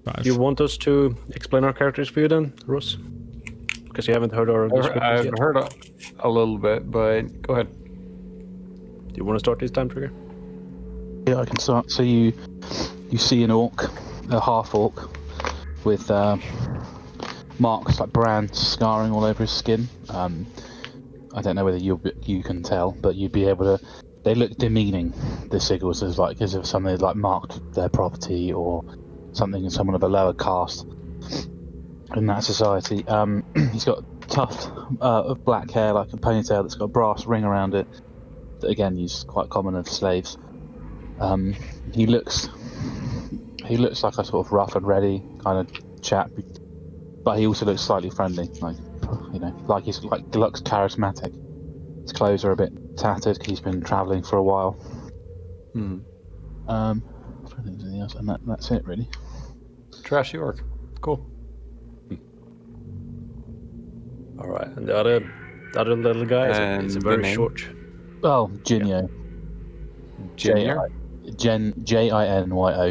5. You want us to explain our characters for you then, Ross? Because you haven't heard our descriptions yet. I've heard a little bit, but go ahead. Do you want to start this time, Trigger? Yeah, I can start. So you see an orc, a half orc, with marks like brands scarring all over his skin. I don't know whether you can tell, but you'd be able to. They look demeaning. The sigils as if something like marked their property or something, someone of a lower caste in that society. He's got a tuft of black hair, like a ponytail that's got a brass ring around it. That again, is quite common of slaves. He looks like a sort of rough and ready kind of chap, but he also looks slightly friendly, like he looks charismatic. His clothes are a bit tattered because he's been travelling for a while. Hmm. I don't think there's anything else, and that's it really. Trashy orc. Cool. All right, and the other little guy is a very short. Oh, Jinyo. Junior? Jinyo,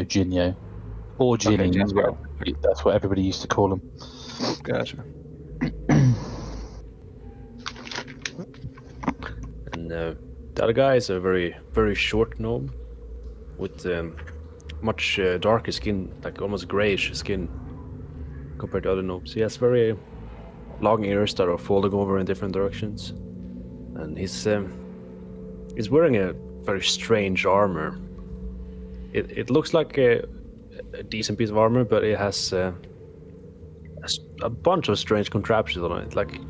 Jinyo, or Jinny. Okay, that's what everybody used to call him. Gotcha. And the other guy is a very, very short gnome with much darker skin, like almost grayish skin compared to other gnomes. He has very long ears that are folding over in different directions, and he's wearing a very strange armor. It looks like a decent piece of armor, but it has a bunch of strange contraptions on it. Like,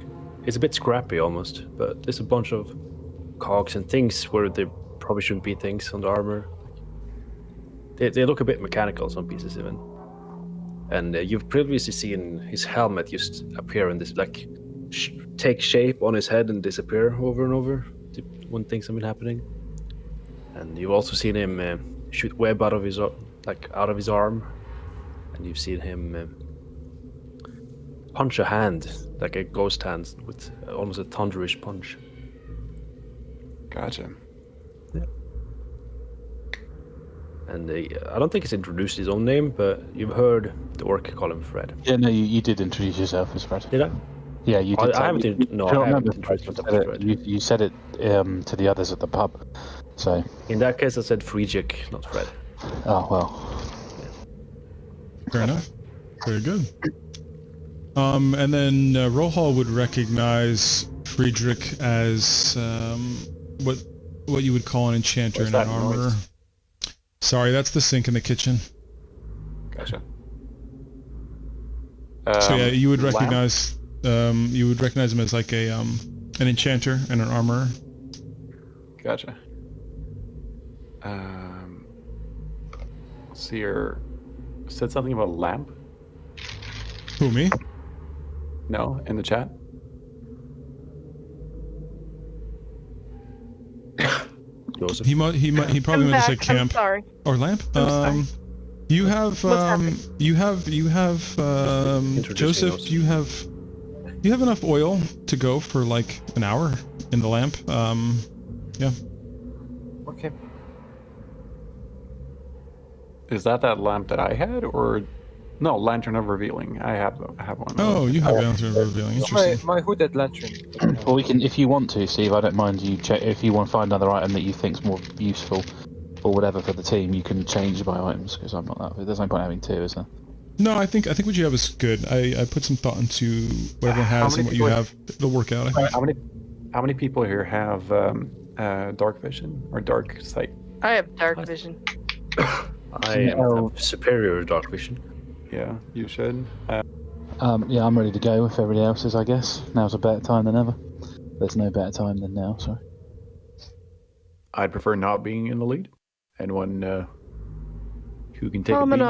it's a bit scrappy almost, but there's a bunch of cogs and things where there probably shouldn't be things on the armor. They look a bit mechanical, some pieces even. And you've previously seen his helmet just appear in this, like, take shape on his head and disappear over and over when things have been happening. And you've also seen him shoot web out of his arm, and you've seen him punch a hand, like a ghost hand, with almost a thunderish punch. Gotcha. Yeah. And I don't think he's introduced his own name, but you've heard the orc call him Fred. Yeah, no, you did introduce yourself as Fred. Did I? Yeah, you did. I haven't introduced myself. You said it to the others at the pub. So. In that case, I said Friedrich, not Fred. Oh well. Fair enough. Very good. And then Rohal would recognize Friedrich as what you would call an enchanter in an armor. Noise? Sorry, that's the sink in the kitchen. Gotcha. So yeah, you would lamp? recognize him as like an enchanter and an armorer. Gotcha. See, you said something about a lamp? Who, me? No, in the chat? Joseph. He probably meant to say I'm camp sorry. or lamp. You have Joseph. us. You have enough oil to go for like an hour in the lamp. Yeah. Okay. Is that lamp that I had, or no? Lantern of Revealing. I have one. Oh, you have Lantern of Revealing. Interesting. My hooded lantern. Well, we can, if you want to, Steve. I don't mind you check if you want to find another item that you think's more useful, or whatever for the team. You can change my items because I'm not that. There's no point having two, is there? No, I think what you have is good. I put some thought into what everyone has and what you have. It'll work out. I think. How many people here have dark vision or dark sight? I have dark vision. I have superior dark vision. Yeah, you should. Yeah, I'm ready to go if everybody else is. I guess now's a better time than ever. There's no better time than now. Sorry. I'd prefer not being in the lead. Anyone who can take a beating?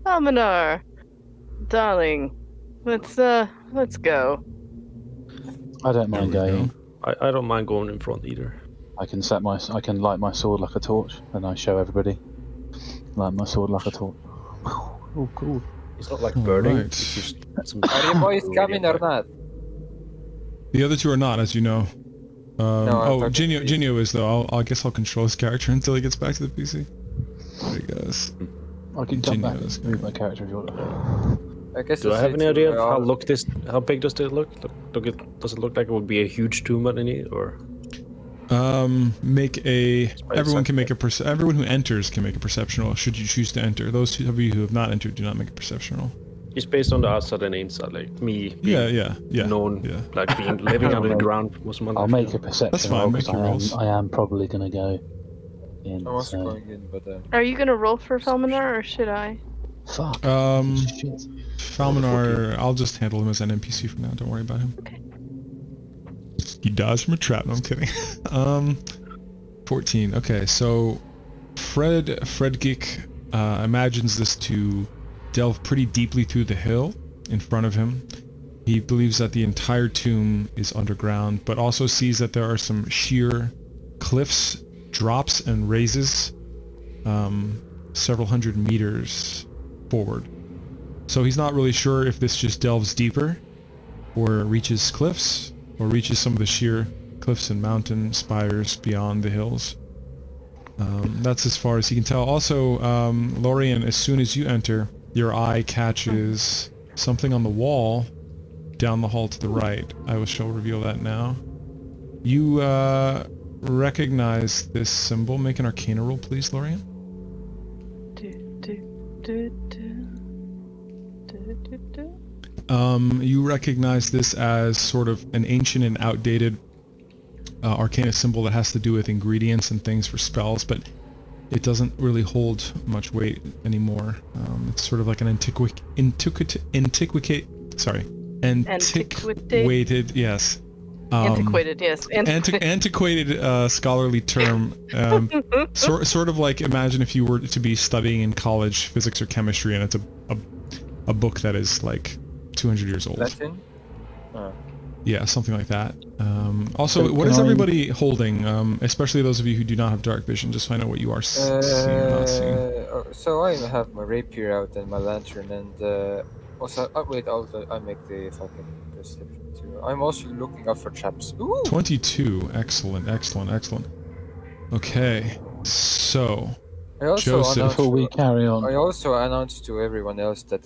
Almanar, darling, let's go. I don't mind There we going. go. I don't mind going in front either. I can light my sword like a torch, and I show everybody. Light my sword like a torch. Oh, cool. It's not like burning. Right. It's just some Are you boys coming or not? The other two are not, as you know. I'm talking to Jinyo is though. I guess I'll control his character until he gets back to the PC. There he goes. I can jump back Genio's and move my character if you want. I guess Do I it's have any to, idea of how big does it look? Does it look like it would be a huge tomb underneath, or? Make a. Probably Everyone can something. make a everyone who enters can make a perception roll. Should you choose to enter, those of you who have not entered do not make a perception roll. It's based on the outside and the inside, like me being Yeah. known, Yeah. like being living under the ground most of my life. I'll make a perception That's fine, roll make 'cause your rolls. I am probably going to go in. I was So. going in, but Are you gonna roll for Felminar or should I? Fuck. Shit. Falminar, I'll just handle him as an NPC for now. Don't worry about him. Okay. He dies from a trap. No, I'm kidding. 14. Okay, so Fredgeek imagines this to delve pretty deeply through the hill in front of him. He believes that the entire tomb is underground, but also sees that there are some sheer cliffs, drops, and raises several hundred meters forward. So he's not really sure if this just delves deeper, or reaches cliffs, or reaches some of the sheer cliffs and mountain spires beyond the hills. That's as far as he can tell. Also, Lorien, as soon as you enter, your eye catches something on the wall down the hall to the right. I shall reveal that now. You recognize this symbol. Make an Arcana roll, please, Lorien. You recognize this as sort of an ancient and outdated Arcana symbol that has to do with ingredients and things for spells, but it doesn't really hold much weight anymore. It's sort of like an antiquated, yes. Antiquated, yes. Antiquated scholarly term. Sort of like, imagine if you were to be studying in college physics or chemistry, and it's a book that is like 200 years old. Latin? Yeah, something like that. Also, So what can is I- everybody holding? Especially those of you who do not have dark vision, just so I know what you are seeing or not seeing. So I have my rapier out and my lantern, and also wait, I make the fucking perception too. I'm also looking out for traps. Ooh! 22. Excellent. Okay, so I also Joseph. announced Before we carry I on, also announced to everyone else that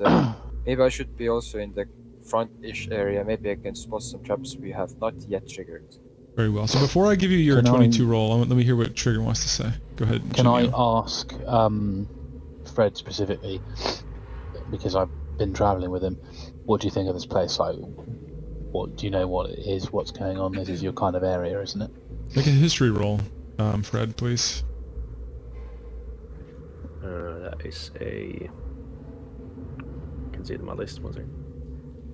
maybe I should be also in the front-ish area. Maybe I can spot some traps we have not yet triggered. very well. So before I give you your Can 22 roll, let me hear what Trigger wants to say. Go ahead. can I Genio. ask Fred specifically, because I've been travelling with him, what do you think of this place? Like, what do you know what it is? What's going on? This is your kind of area, isn't it? Make a history roll, Fred, please. That is a. I can see it in my list. Was it?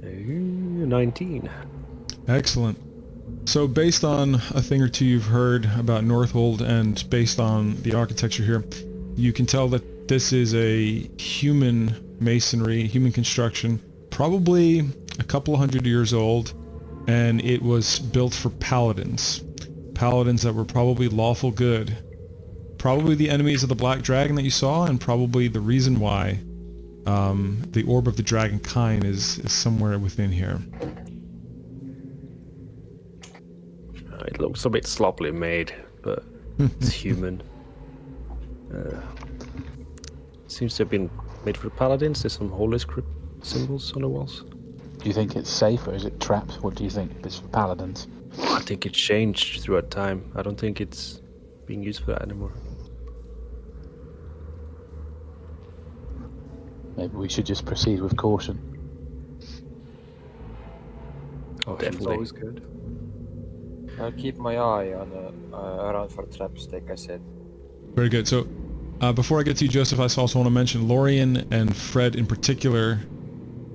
19. Excellent. So based on a thing or two you've heard about Northold and based on the architecture here, you can tell that this is a human masonry, human construction, probably a couple hundred years old, and it was built for paladins. Paladins that were probably lawful good. Probably the enemies of the Black Dragon that you saw, and probably the reason why the Orb of the Dragon Kind is somewhere within here. It looks a bit sloppily made, but it's human. Seems to have been made for the paladins. There's some holy script symbols on the walls. Do you think it's safe or is it trapped? What do you think? If it's for paladins. I think it changed throughout time. I don't think it's being used for that anymore. Maybe we should just proceed with caution. Oh, Definitely. always good. I'll keep my eye on around for traps, like I said. Very good. So, before I get to you, Joseph, I also want to mention Lorien and Fred in particular.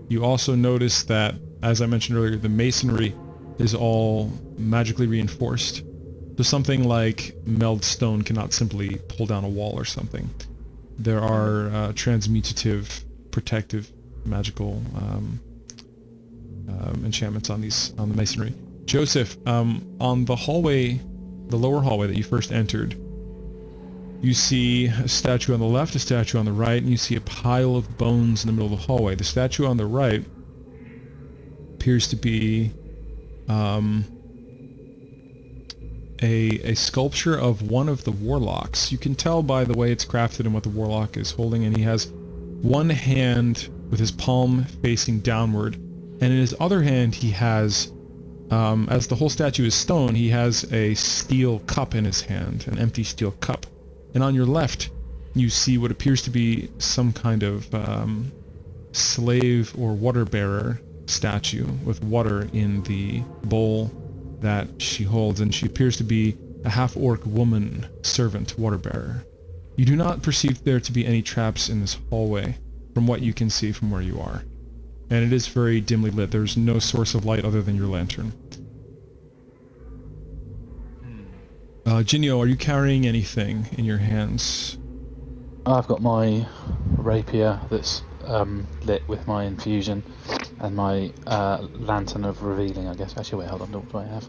You also notice that, as I mentioned earlier, the masonry is all magically reinforced. So something like meld stone cannot simply pull down a wall or something. There are transmutative, protective, magical enchantments on the masonry. Joseph, on the hallway, the lower hallway that you first entered, you see a statue on the left, a statue on the right, and you see a pile of bones in the middle of the hallway. The statue on the right appears to be a sculpture of one of the warlocks. You can tell by the way it's crafted and what the warlock is holding, and he has one hand with his palm facing downward, and in his other hand he has, as the whole statue is stone, he has a steel cup in his hand, an empty steel cup. And on your left, you see what appears to be some kind of slave or water bearer statue with water in the bowl that she holds, and she appears to be a half-orc woman servant water bearer. You do not perceive there to be any traps in this hallway from what you can see from where you are. And it is very dimly lit. There's no source of light other than your lantern. Jinyo, are you carrying anything in your hands? I've got my rapier that's lit with my infusion, and my lantern of revealing, I guess. Actually, wait, hold on. What do I have?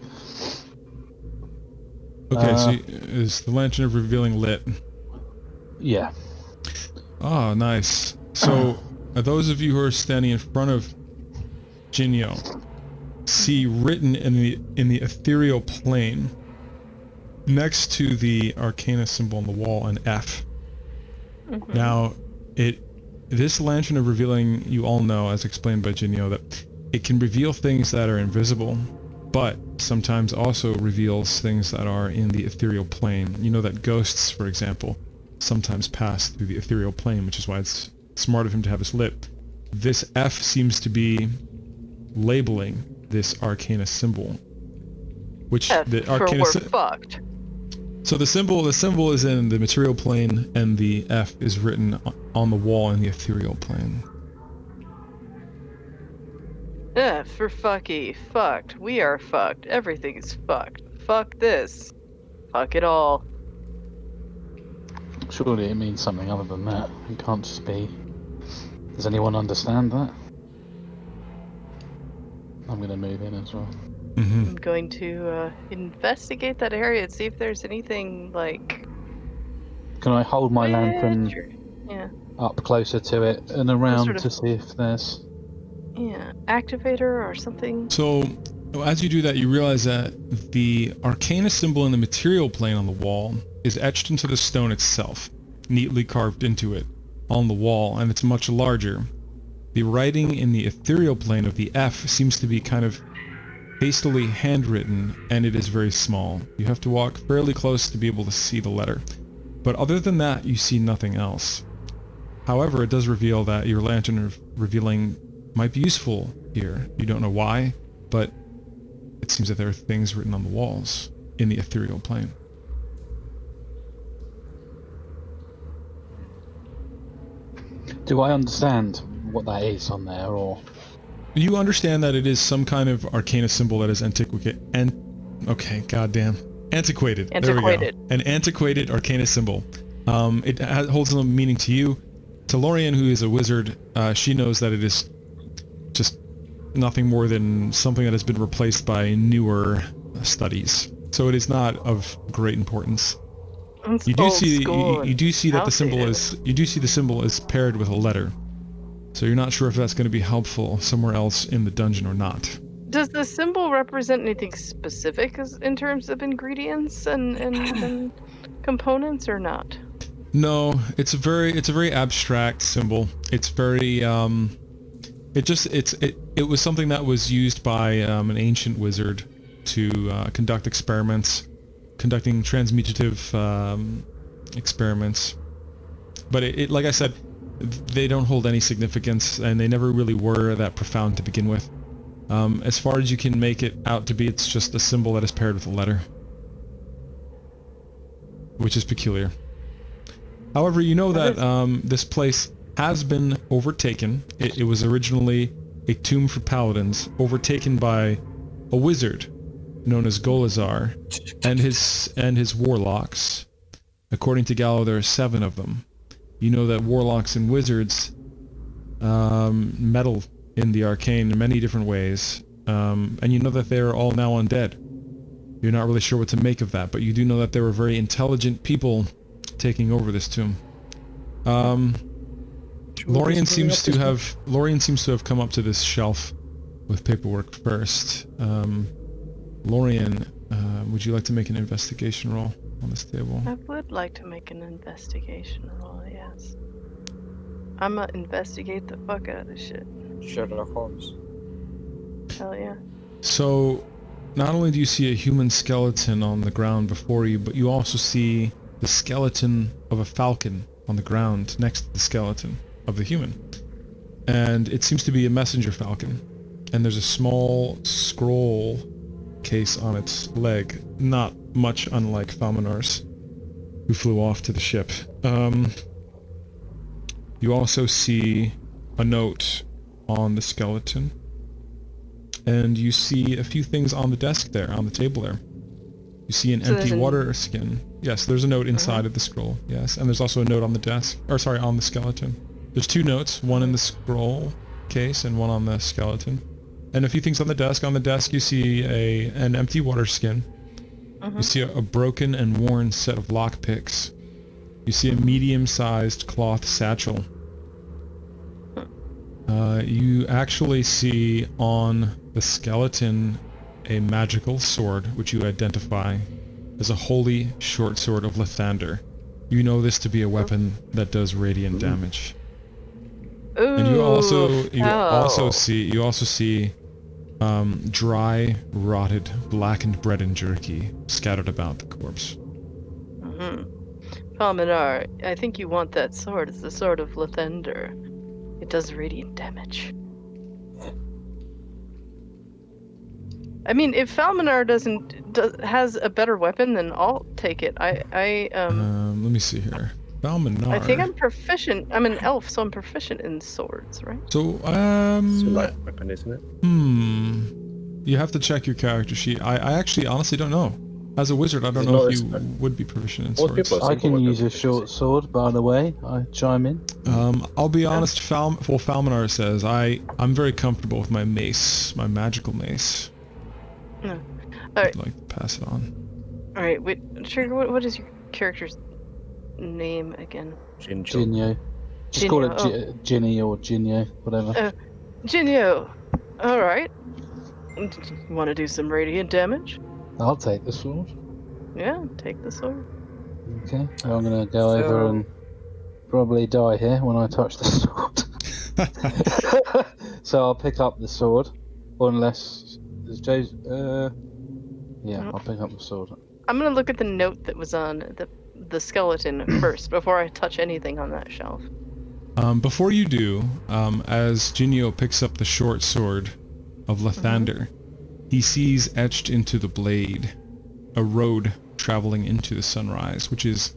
Okay, so is the lantern of revealing lit? Yeah. Ah, nice. So, those of you who are standing in front of Jinyo see written in the ethereal plane, next to the arcana symbol on the wall, an F. Mhm. Now, this lantern of revealing, you all know, as explained by Jinyo, that it can reveal things that are invisible, but sometimes also reveals things that are in the ethereal plane. You know that ghosts, for example, sometimes pass through the ethereal plane, which is why it's smart of him to have this lit. This F seems to be labeling this arcana symbol, which F the for arcana we're fucked. So the symbol is in the material plane, and the F is written on the wall in the ethereal plane. F for fucky. Fucked. We are fucked. Everything's fucked. Fuck this. Fuck it all. Surely it means something other than that. It can't just be... Does anyone understand that? I'm going to move in as well. Mm-hmm. I'm going to investigate that area and see if there's anything like. Can I hold my lantern Yeah. up closer to it and around sort of- to see if there's... Yeah. Activator or something. So, as you do that, you realize that the arcana symbol in the material plane on the wall is etched into the stone itself, neatly carved into it on the wall, and it's much larger. The writing in the ethereal plane of the F seems to be kind of hastily handwritten, and it is very small. You have to walk fairly close to be able to see the letter. But other than that, you see nothing else. However, it does reveal that your lantern of revealing might be useful here. You don't know why, but it seems that there are things written on the walls in the ethereal plane. Do I understand what that is on there, or... You understand that it is some kind of arcana symbol that is antiquated. Antiquated. There we go. An antiquated arcana symbol. It holds some meaning to you. To Lorian, who is a wizard, she knows that it is just nothing more than something that has been replaced by newer studies. So it is not of great importance. It's You do old see school you do see that the outdated. symbol is paired with a letter. So you're not sure if that's going to be helpful somewhere else in the dungeon or not. Does the symbol represent anything specific in terms of ingredients and components or not? No, it's a very abstract symbol. It's very it was something that was used by an ancient wizard to conduct experiments, conducting transmutative experiments. But it like I said, they don't hold any significance, and they never really were that profound to begin with. As far as you can make it out to be, it's just a symbol that is paired with a letter, which is peculiar. However, you know that this place has been overtaken. It was originally a tomb for paladins, overtaken by a wizard known as Golazar and his warlocks. According to Gallo, there are 7 of them. You know that warlocks and wizards meddle in the arcane in many different ways, and you know that they are all now undead. You're not really sure what to make of that, but you do know that there were very intelligent people taking over this tomb. Lorian seems to have come up to this shelf with paperwork first. Lorian, would you like to make an investigation roll on this table? I would like to make an investigation roll, yes. I'ma investigate the fuck out of this shit. Sherlock Holmes. Hell yeah. So, not only do you see a human skeleton on the ground before you, but you also see the skeleton of a falcon on the ground next to the skeleton of the human. And it seems to be a messenger falcon. And there's a small scroll case on its leg, not much unlike Falminar's, who flew off to the ship. You also see a note on the skeleton. And you see a few things on the desk there, on the table there. You see an empty water skin. Yes, there's a note inside of the scroll. Yes, and there's also a note on the desk. Or sorry, on the skeleton. There's two notes, one in the scroll case and one on the skeleton. And a few things on the desk. On the desk you see an empty water skin. You see a broken and worn set of lockpicks. You see a medium-sized cloth satchel. You actually see on the skeleton a magical sword, which you identify as a holy short sword of Lathander. You know this to be a weapon that does radiant damage. Ooh, And you also see dry, rotted, blackened bread and jerky scattered about the corpse. Falminar, I think you want that sword. It's the sword of Lathander. It does radiant damage. I mean, if Falminar has a better weapon, then I'll take it. Let me see here. Falminar. I think I'm proficient. I'm an elf, so I'm proficient in swords, right? So, It's a light weapon, isn't it? You have to check your character sheet. I actually honestly don't know. As a wizard, I don't know if you would be proficient in Most swords. people I can use a short sword, by the way. I chime in. I'll be honest, Falminar says, I'm very comfortable with my mace, my magical mace. No. I'd like to pass it on. Alright, wait, Trigger, what is your character's name again? Jinyo. Just call it Ginny or Jinyo, whatever. Jinyo! Alright. You want to do some radiant damage? I'll take the sword. Yeah, take the sword. Okay, I'm gonna go over and probably die here when I touch the sword. So I'll pick up the sword, unless there's Jay's. Yeah, I'll pick up the sword. I'm gonna look at the note that was on the skeleton first before I touch anything on that shelf. Before you do, as Jinyo picks up the short sword of Lathander, he sees etched into the blade a road traveling into the sunrise, which is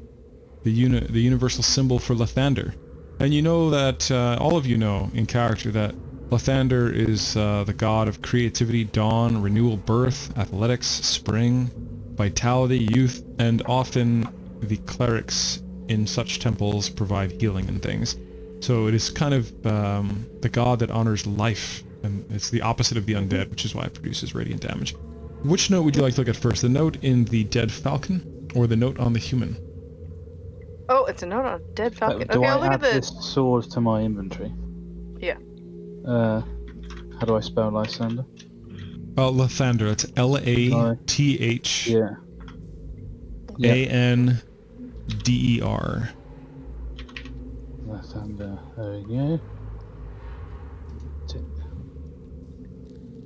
the universal symbol for Lathander. And you know that, all of you know in character that Lathander is the god of creativity, dawn, renewal, birth, athletics, spring, vitality, youth, and often the clerics in such temples provide healing and things. So it is kind of the god that honors life, and it's the opposite of the undead, which is why it produces radiant damage. Which note would you like to look at first? The note in the dead falcon, or the note on the human? Oh, it's a note on a dead falcon. Do Okay, I I'll look add at the... this sword to my inventory? Yeah. How do I spell Lysander? Lathander, it's Lathander. Lysander, there we go.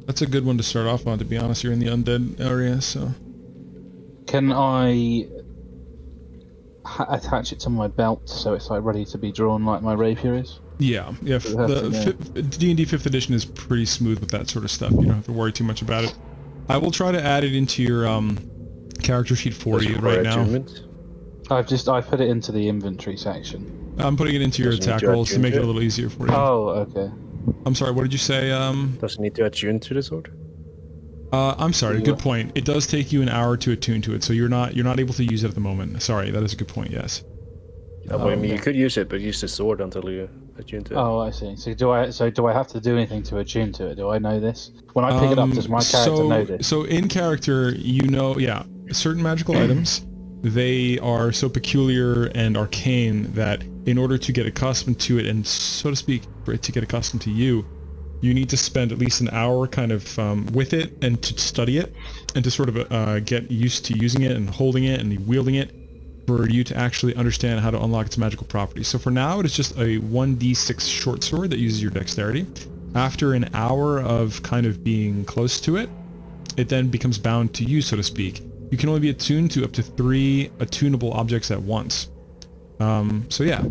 That's a good one to start off on, to be honest. You're in the undead area, so... Can I attach it to my belt so it's like ready to be drawn like my rapier is? Yeah. The D&D 5th edition is pretty smooth with that sort of stuff. You don't have to worry too much about it. I will try to add it into your character sheet for you right now. I put it into the inventory section. I'm putting it into your attack rolls to make it a little easier for you. Oh, okay. I'm sorry, what did you say? Does it need to attune to the sword? I'm sorry, good point. It does take you an hour to attune to it, so you're not able to use it at the moment. Sorry, that is a good point, yes. I mean, you could use it, but use the sword until you attune to it. Oh, I see. So do I have to do anything to attune to it? Do I know this? When I pick it up, does my character know this? So in character, you know, certain magical items, they are so peculiar and arcane that in order to get accustomed to it, and so to speak, for it to get accustomed to you, you need to spend at least an hour kind of with it and to study it and to sort of get used to using it and holding it and wielding it. for you to actually understand how to unlock its magical properties. So for now, it is just a 1d6 short sword that uses your dexterity. After an hour of kind of being close to it, it then becomes bound to you, so to speak. You can only be attuned to up to 3 attunable objects at once. So yeah.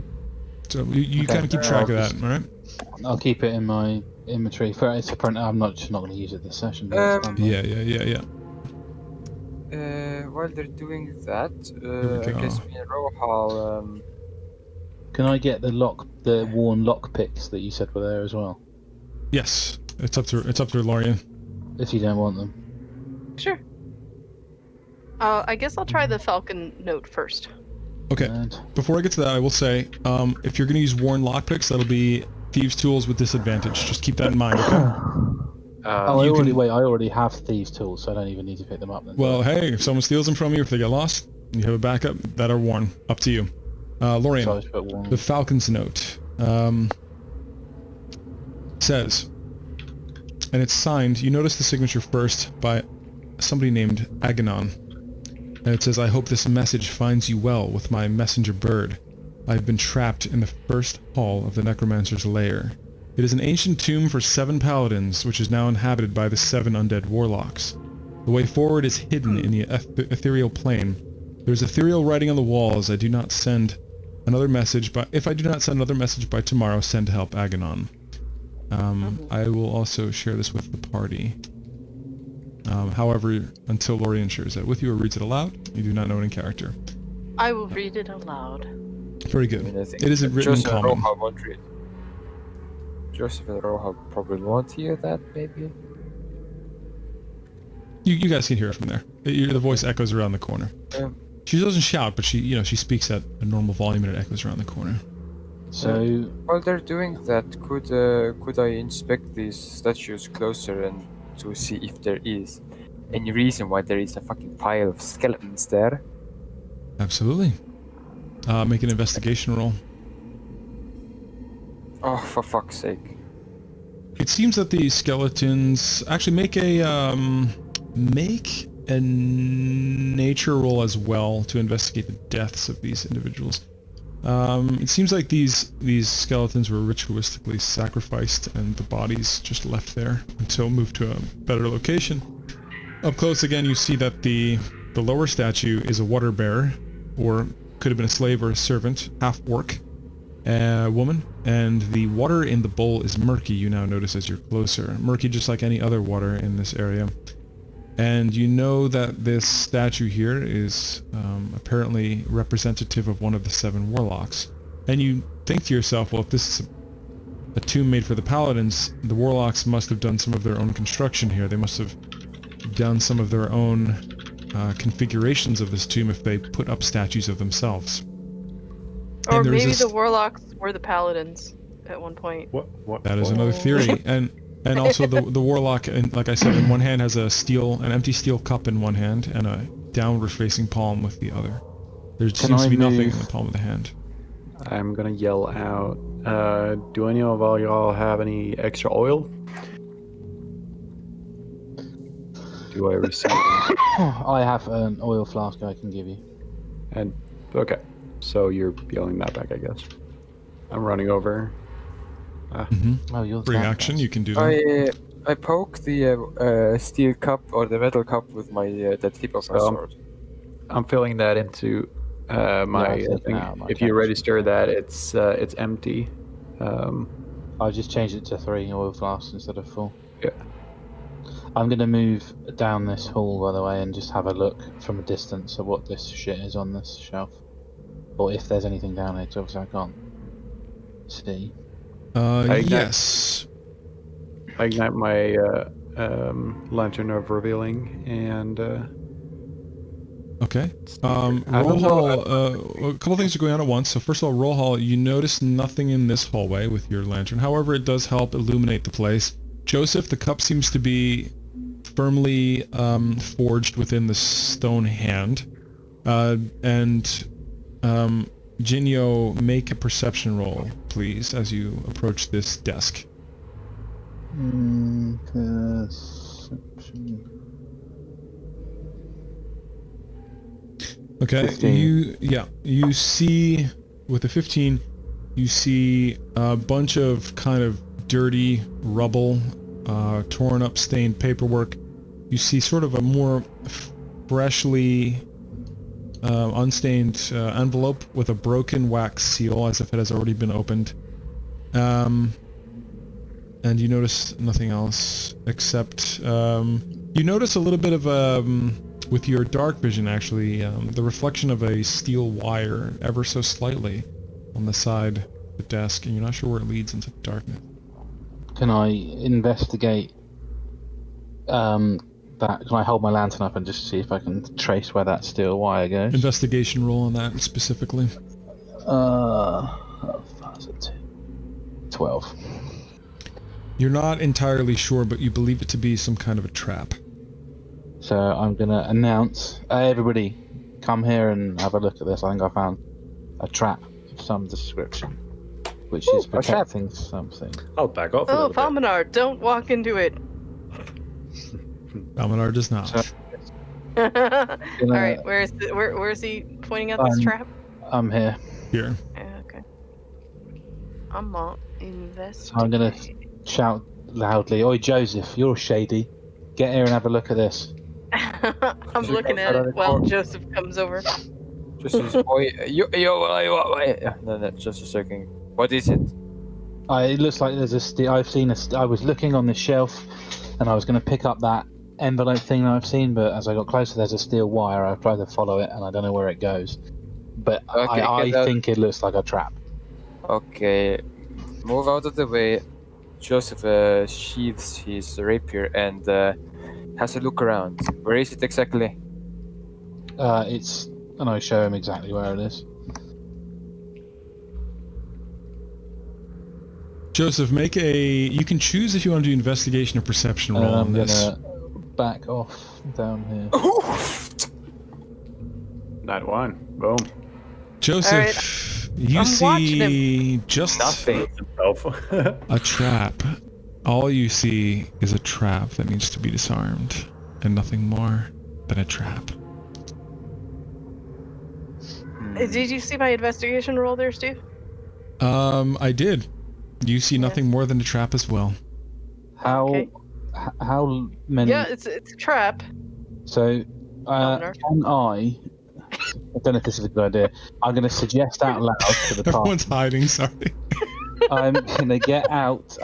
So you Okay. kind of keep track of that, alright? I'll keep it in my inventory. For it's a print. I'm just not going to use it this session. Yeah. While they're doing that, we I go. guess me and Rohal, Can I get the worn lock picks that you said were there as well? Yes. It's up to Lorian. If you don't want them. Sure. I guess I'll try the Falcon Note first. Okay. And Before I get to that, I will say, if you're going to use worn lockpicks, that'll be thieves' tools with disadvantage. Just keep that in mind, okay? I you can- already have thieves' tools, so I don't even need to pick them up then. Well, hey, if someone steals them from you, if they get lost, you have a backup that are worn. Up to you. Lorian, So I just put worn. the Falcon's Note says, and it's signed, you notice the signature first by somebody named Aganon. And it says, I hope this message finds you well with my messenger bird. I've been trapped in the first hall of the necromancer's lair. It is an ancient tomb for 7 paladins, which is now inhabited by the 7 undead warlocks. The way forward is hidden in the ethereal plane. There's ethereal writing on the walls. I do not send another message, but if I do not send another message by tomorrow, send to help Aganon. I will also share this with the party. However, until Lorian shares it with you or reads it aloud, you do not know it in character. I will read it aloud. Very good. I think It isn't written in Joseph and common. Rohal won't read. Joseph and Rohal probably won't hear that, maybe. You guys can hear it from there. The voice echoes around the corner. She doesn't shout, but she speaks at a normal volume and it echoes around the corner. So While they're doing that, could I inspect these statues closer and to see if there is any reason why there is a fucking pile of skeletons there? Absolutely. Make an investigation roll. Oh, for fuck's sake. It seems that the skeletons actually make a nature roll as well to investigate the deaths of these individuals. It seems like these skeletons were ritualistically sacrificed and the bodies just left there until moved to a better location. Up close again, you see that the lower statue is a water bearer, or could have been a slave or a servant, half-orc, woman, and the water in the bowl is murky, you now notice as you're closer. Murky just like any other water in this area. And you know that this statue here is apparently representative of one of the 7 warlocks. And you think to yourself, well, if this is a tomb made for the paladins, the warlocks must have done some of their own construction here. They must have done some of their own configurations of this tomb if they put up statues of themselves. Or And there's maybe this- the warlocks were the paladins at one point. What? That is another theory. And also the warlock, and like I said, in one hand has an empty steel cup in one hand and a downward facing palm with the other. There seems I to be nothing in move- the palm of the hand. I'm gonna yell out, do any of y'all have any extra oil? Do I receive? I have an oil flask I can give you. And okay, so you're yelling that back, I guess. I'm running over. Oh, you're Free that action, guy. you can do that. I poke the steel cup or the metal cup with my the tip of my So- sword. I'm filling that into my I've taken thing. out my If you caption. register that, it's empty. I just changed it to 3 oil flasks instead of 4. Yeah. I'm gonna move down this hall, by the way, and just have a look from a distance at what this shit is on this shelf, or if there's anything down here. 'Cause obviously I can't see. ignite- Yes. I ignite my lantern of revealing and Okay. I Roll don't know, hall, a couple things are going on at once. So first of all, roll hall, you notice nothing in this hallway with your lantern. However, it does help illuminate the place. Joseph, the cup seems to be firmly forged within the stone hand. And Jinyo, make a perception roll, please, as you approach this desk. Perception. Okay, 15. you see with the 15, you see a bunch of kind of dirty rubble, torn up, stained paperwork. You see sort of a more freshly unstained envelope with a broken wax seal, as if it has already been opened. And you notice nothing else except you notice a little bit of with your dark vision actually, the reflection of a steel wire ever so slightly on the side of the desk, and you're not sure where it leads into the darkness. Can I investigate that? Can I hold my lantern up and just see if I can trace where that steel wire goes? Investigation roll on that specifically. 12. You're not entirely sure, but you believe it to be some kind of a trap. So I'm gonna announce, everybody, come here and have a look at this. I think I found a trap of some description, which is protecting something. I'll back off a Oh, little bit. Falconer, don't walk into it. Balmanar does not. So- All right, where's he pointing out this trap? I'm here. Here. Yeah, okay. I'm not investing. So I'm gonna shout loudly, "Oi, Joseph, you're shady. Get here and have a look at this." I'm looking at it while Joseph comes over. Just no, just a second. What is it? It looks like there's a steel. I was looking on the shelf, and I was going to pick up that envelope thing that I've seen, but as I got closer, there's a steel wire. I tried to follow it, and I don't know where it goes. But Okay, I think it looks like a trap. Okay, move out of the way. Joseph sheathes his rapier and has a look around. Where is it exactly? And I show him exactly where it is. Joseph, make you can choose if you want to do investigation or perception roll on I'm this. gonna back off down here. Not one. Boom. Joseph, you I'm watching see just Nothing himself. a trap. All you see is a trap that needs to be disarmed, and nothing more than a trap. Did you see my investigation roll there, Steve? I did. You see nothing more than a trap as well. How Okay. how many? Yeah, it's a trap. So Governor. can I don't know if this is a good idea. I'm going to suggest out loud to the party. Everyone's hiding, sorry. I'm going to get out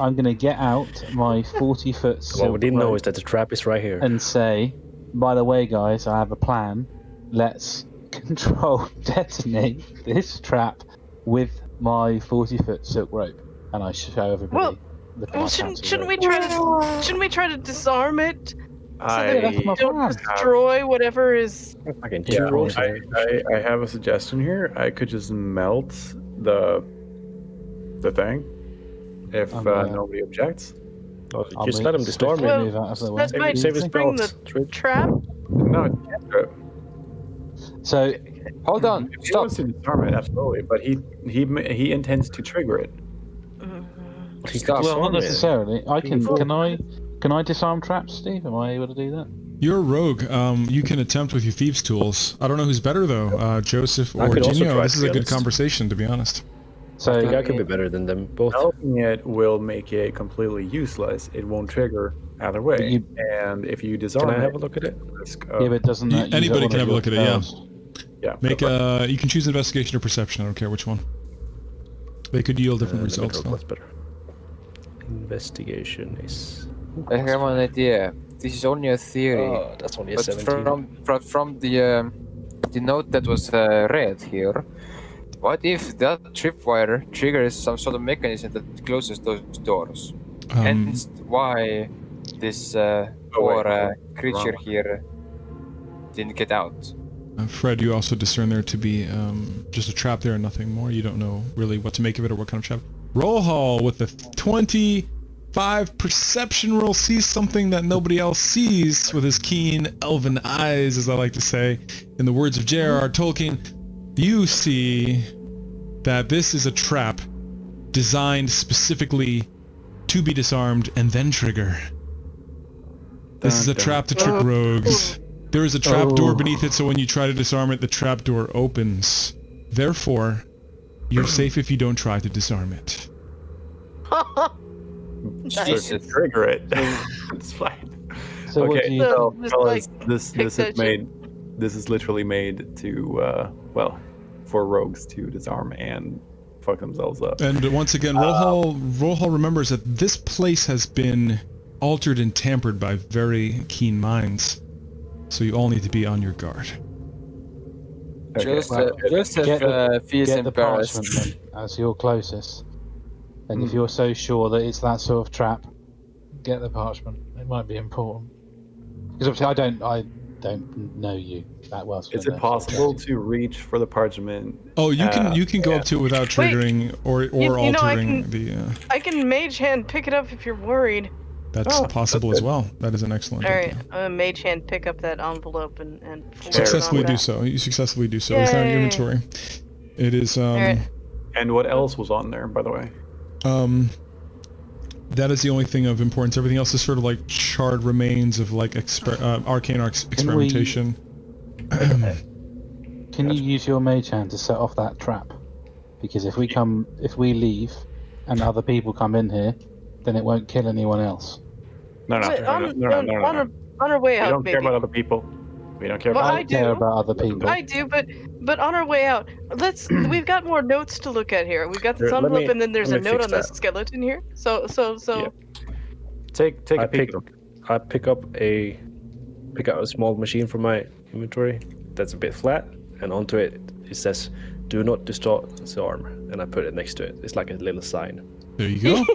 my 40-foot What we didn't know rope is that the trap is right here. and say, by the way, guys, I have a plan. Let's detonate this trap with my 40-foot silk rope, and I show everybody. Well, shouldn't we try to disarm it so that that's we my don't plan. destroy whatever is? Fucking Yeah, two rolls. I have a suggestion here. I could just melt the thing if nobody objects. Just let him disarm Well, it. Move out of the way. That might Save his spring belts. the trap. No, So Hold on, he stop. wants to disarm it, absolutely, but he intends to trigger it. He Stop. could well, not disarm it. necessarily. Can I disarm traps, Steve? Am I able to do that? You're a rogue. You can attempt with your thieves' tools. I don't know who's better though, Joseph I or could also Genio. try, This to is be a good honest. conversation, to be honest. So I think I could be better than them both. Melting it will make it completely useless. It won't trigger either way. And if you disarm Can I have it, a look at it? risk yeah, but doesn't that use Anybody up can one have a of look at your it, yeah. spells? yeah. Make you can choose investigation or perception. I don't care which one. They could yield different Let me results look though. what's better. Investigation is. I have an idea. This is only a theory. Oh, that's only a But 17. from the note that was read here, what if that tripwire triggers some sort of mechanism that closes those doors? Hence why this poor creature here didn't get out. Fred, you also discern there to be just a trap there and nothing more. You don't know really what to make of it or what kind of trap. Roll Hall with the 25 perception roll sees something that nobody else sees with his keen elven eyes, as I like to say. In the words of J.R.R. Tolkien, you see that this is a trap designed specifically to be disarmed and then trigger. This is a trap to trick rogues. There is a trapdoor beneath it, so when you try to disarm it, the trapdoor opens. Therefore, you're safe if you don't try to disarm it. Just trigger it. It's fine. So what do Okay, you? So, so just, fellas, like, this pick is that made. This is literally made to for rogues to disarm and fuck themselves up. And once again, Rohal remembers that this place has been altered and tampered by very keen minds. So you all need to be on your guard. Joseph feels Get the embarrassed. parchment then, as you're closest. And if you're so sure that it's that sort of trap, get the parchment. It might be important. Because obviously I don't know you that well. So Is it possible to reach for the parchment? Oh, you can go up to it without triggering or you know, I altering can- the. I can mage hand pick it up if you're worried. That's Oh, possible that's as well. That is an excellent All right, idea. I'm gonna mage hand pick up that envelope and flip it Successfully on do that. so. You successfully do so. It's not in your Yay. inventory. It is Alright. And what else was on there, by the way? That is the only thing of importance. Everything else is sort of like charred remains of like arcane experimentation. Can you use your mage hand to set off that trap? Because if we leave, and other people come in here, then it won't kill anyone else. No. Wait, on our way We out, don't care maybe. about other people. We don't care Well, about. I I care do. about other people. I do, but on our way out, Mm. we've got more notes to look at here. We've got this Here, let envelope, me- and then there's a let me note fix on this that. skeleton here. So. Yeah. Take I a peek. pick up a small machine from my inventory that's a bit flat, and onto it says, "Do not disarm," and I put it next to it. It's like a little sign. There you go.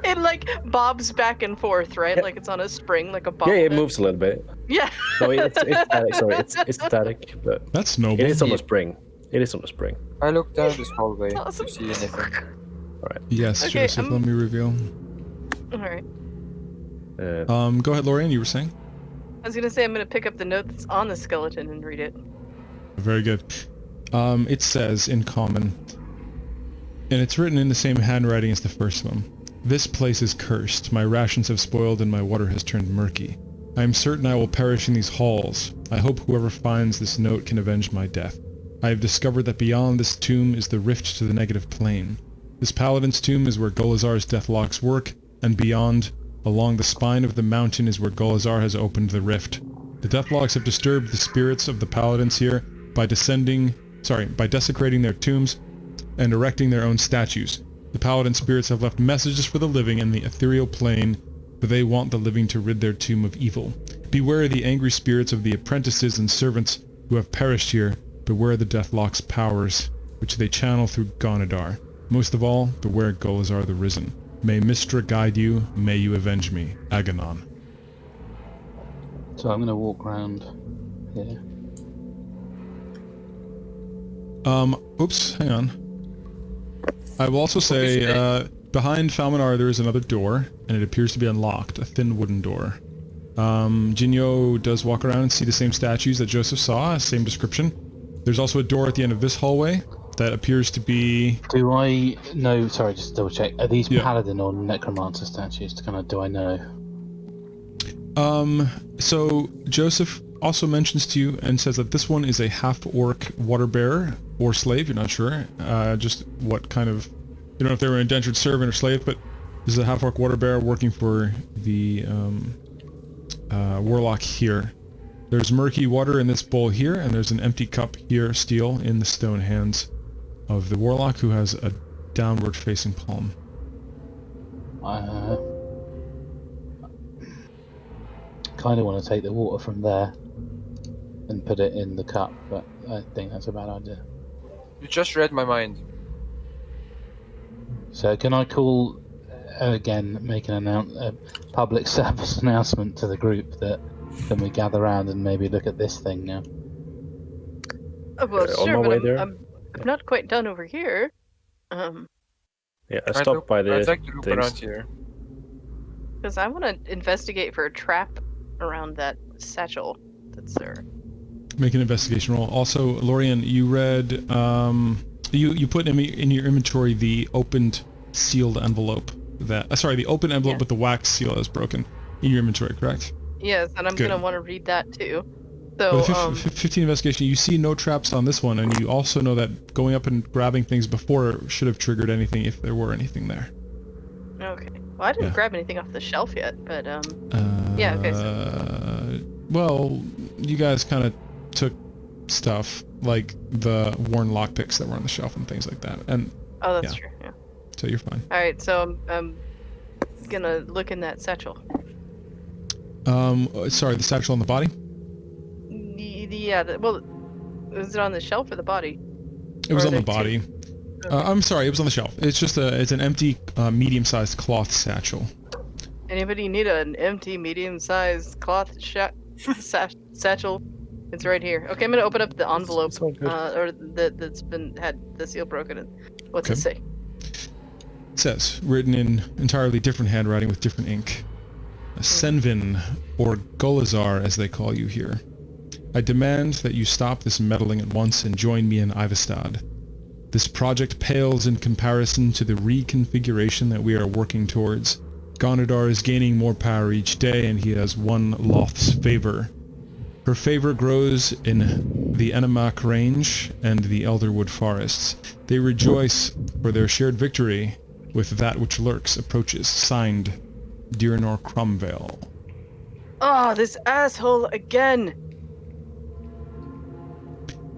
It like bobs back and forth, right? Yeah. Like it's on a spring, like a bob. Yeah, it moves a little bit. Yeah. No, it's static. Sorry, it's static, but That's noble. it is on the spring. It is on the spring. I look down this hallway Awesome. to see anything. Yes, Okay, Joseph. Let me reveal. All right. Go ahead, Lorian. You were saying. I was gonna say I'm gonna pick up the note that's on the skeleton and read it. Very good. It says in common, and it's written in the same handwriting as the first one. This place is cursed. My rations have spoiled and my water has turned murky. I am certain I will perish in these halls. I hope whoever finds this note can avenge my death. I have discovered that beyond this tomb is the rift to the negative plane. This paladin's tomb is where Golazar's deathlocks work, and beyond, along the spine of the mountain, is where Golazar has opened the rift. The deathlocks have disturbed the spirits of the paladins here by desecrating their tombs and erecting their own statues. The paladin spirits have left messages for the living in the ethereal plane, for they want the living to rid their tomb of evil. Beware the angry spirits of the apprentices and servants who have perished here. Beware the deathlocks' powers, which they channel through Gonadar. Most of all, beware Golazar the Risen. May Mistra guide you, may you avenge me. Aganon. So I'm going to walk around here. Oops, hang on. I will also say, behind Falmanar there is another door, and it appears to be unlocked, a thin wooden door. Jinyo does walk around and see the same statues that Joseph saw, same description. There's also a door at the end of this hallway that appears to be... Do I know? Sorry, just double check. Are these Yeah. paladin or necromancer statues? Do I know? So Joseph also mentions to you and says that this one is a half-orc water bearer or slave, you're not sure. Just what kind of... You don't know if they were an indentured servant or slave, but this is a half-orc water bearer working for the Warlock here. There's murky water in this bowl here, and there's an empty cup here, steel, in the stone hands of the Warlock, who has a downward-facing palm. Kind of want to take the water from there and put it in the cup, but I think that's a bad idea. You just read my mind. So can I call again, make a public service announcement to the group that can we gather around and maybe look at this thing now? Oh, well, on sure, my but way I'm, there. I'm not quite done over here. Yeah, I stopped by the I'd like to look things. around here. Because I want to investigate for a trap around that satchel that's there. Make an investigation roll. Also, Lorian, you read, you put in your inventory the opened sealed envelope that, the open envelope Yeah. with the wax seal that is broken in your inventory, correct? Yes, and I'm Good. gonna want to read that too. So, With 15 investigation, you see no traps on this one, and you also know that going up and grabbing things before should have triggered anything if there were anything there. okay. Well, I didn't Yeah. grab anything off the shelf yet, but yeah. Okay. So, Well, you guys kind of took stuff like the worn lockpicks that were on the shelf and things like that, and oh, that's yeah. true. Yeah. so you're fine. All right. So I'm gonna look in that satchel. Sorry, the satchel on the body? Yeah. Well, is it on the shelf or the body? It was Or on the are there body. two? Okay. I'm sorry, it was on the shelf. It's just it's an empty, medium-sized cloth satchel. Anybody need an empty, medium-sized cloth satchel? It's right here. Okay, I'm gonna open up the envelope, It's all good. or that's had the seal broken. And what's it Okay. say? It says, written in entirely different handwriting with different ink, Senvin, or Golazar as they call you here. I demand that you stop this meddling at once and join me in Ivestad. This project pales in comparison to the reconfiguration that we are working towards. Gonadar is gaining more power each day, and he has won Loth's favor. Her favor grows in the Enemak Range and the Elderwood Forests. They rejoice for their shared victory with that which lurks approaches. Signed, Diranor Cromvale. Oh, this asshole again!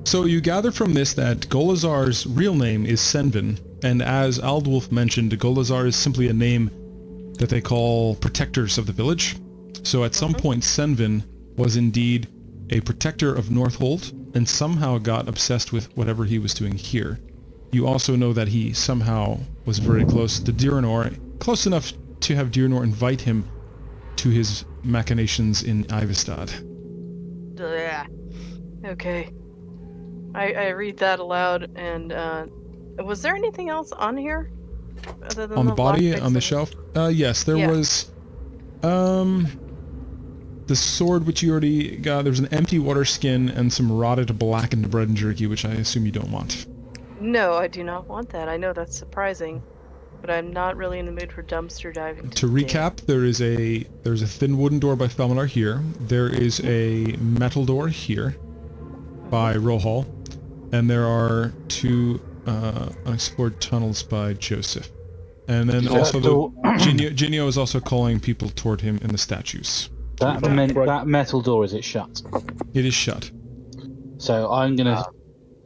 So you gather from this that Golazar's real name is Senvin, and as Aldwulf mentioned, Golazar is simply a name that they call protectors of the village. So at some point, Senvin was indeed a protector of Northold, and somehow got obsessed with whatever he was doing here. You also know that he somehow was very close to Diranor, close enough to have Diranor invite him to his machinations in Ivestad. Blah. Okay. I read that aloud, and was there anything else on here? Other than On the body, lockpicks on the and- shelf? Yes, there Yeah. was... the sword which you already got, there was an empty water skin and some rotted blackened bread and jerky, which I assume you don't want. No, I do not want that. I know that's surprising, but I'm not really in the mood for dumpster diving. To today. recap, there's a thin wooden door by Felminar here, there is a metal door here by Rohal, and there are two unexplored tunnels by Joseph. And then Is that also door- Ginio is also calling people toward him in the statues. That metal door, is it shut? It is shut. So I'm gonna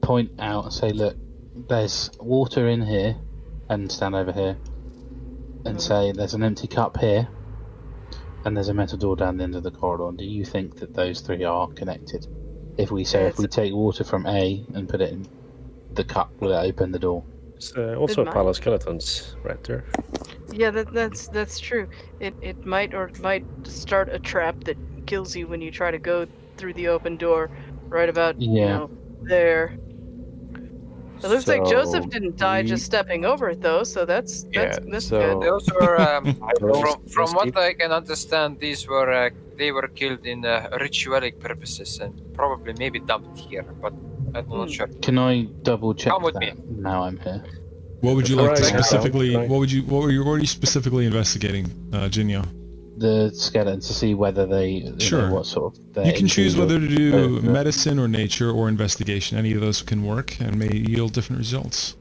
point out and say, look, there's water in here, and stand over here, and say there's an empty cup here, and there's a metal door down the end of the corridor. Do you think that those three are connected? If we take water from A and put it in the cup, will it open the door? It's also a might. pile of skeletons right there. Yeah, that's true. It might start a trap that kills you when you try to go through the open door, right about Yeah. there. It looks like Joseph So didn't die just stepping over it though, so that's Yeah, that's so- Those were, don't- from what I can understand, these were they were killed in ritualic purposes and probably maybe dumped here, but I'm not sure. Can I double check Come with that? me. Now I'm here. What would you Before like to I go, specifically? right. What were you specifically investigating, Ginio? The skeletons to see whether they, you Sure. know, what sort of. You can choose whether to do uh, medicine or nature or investigation. Any of those can work and may yield different results.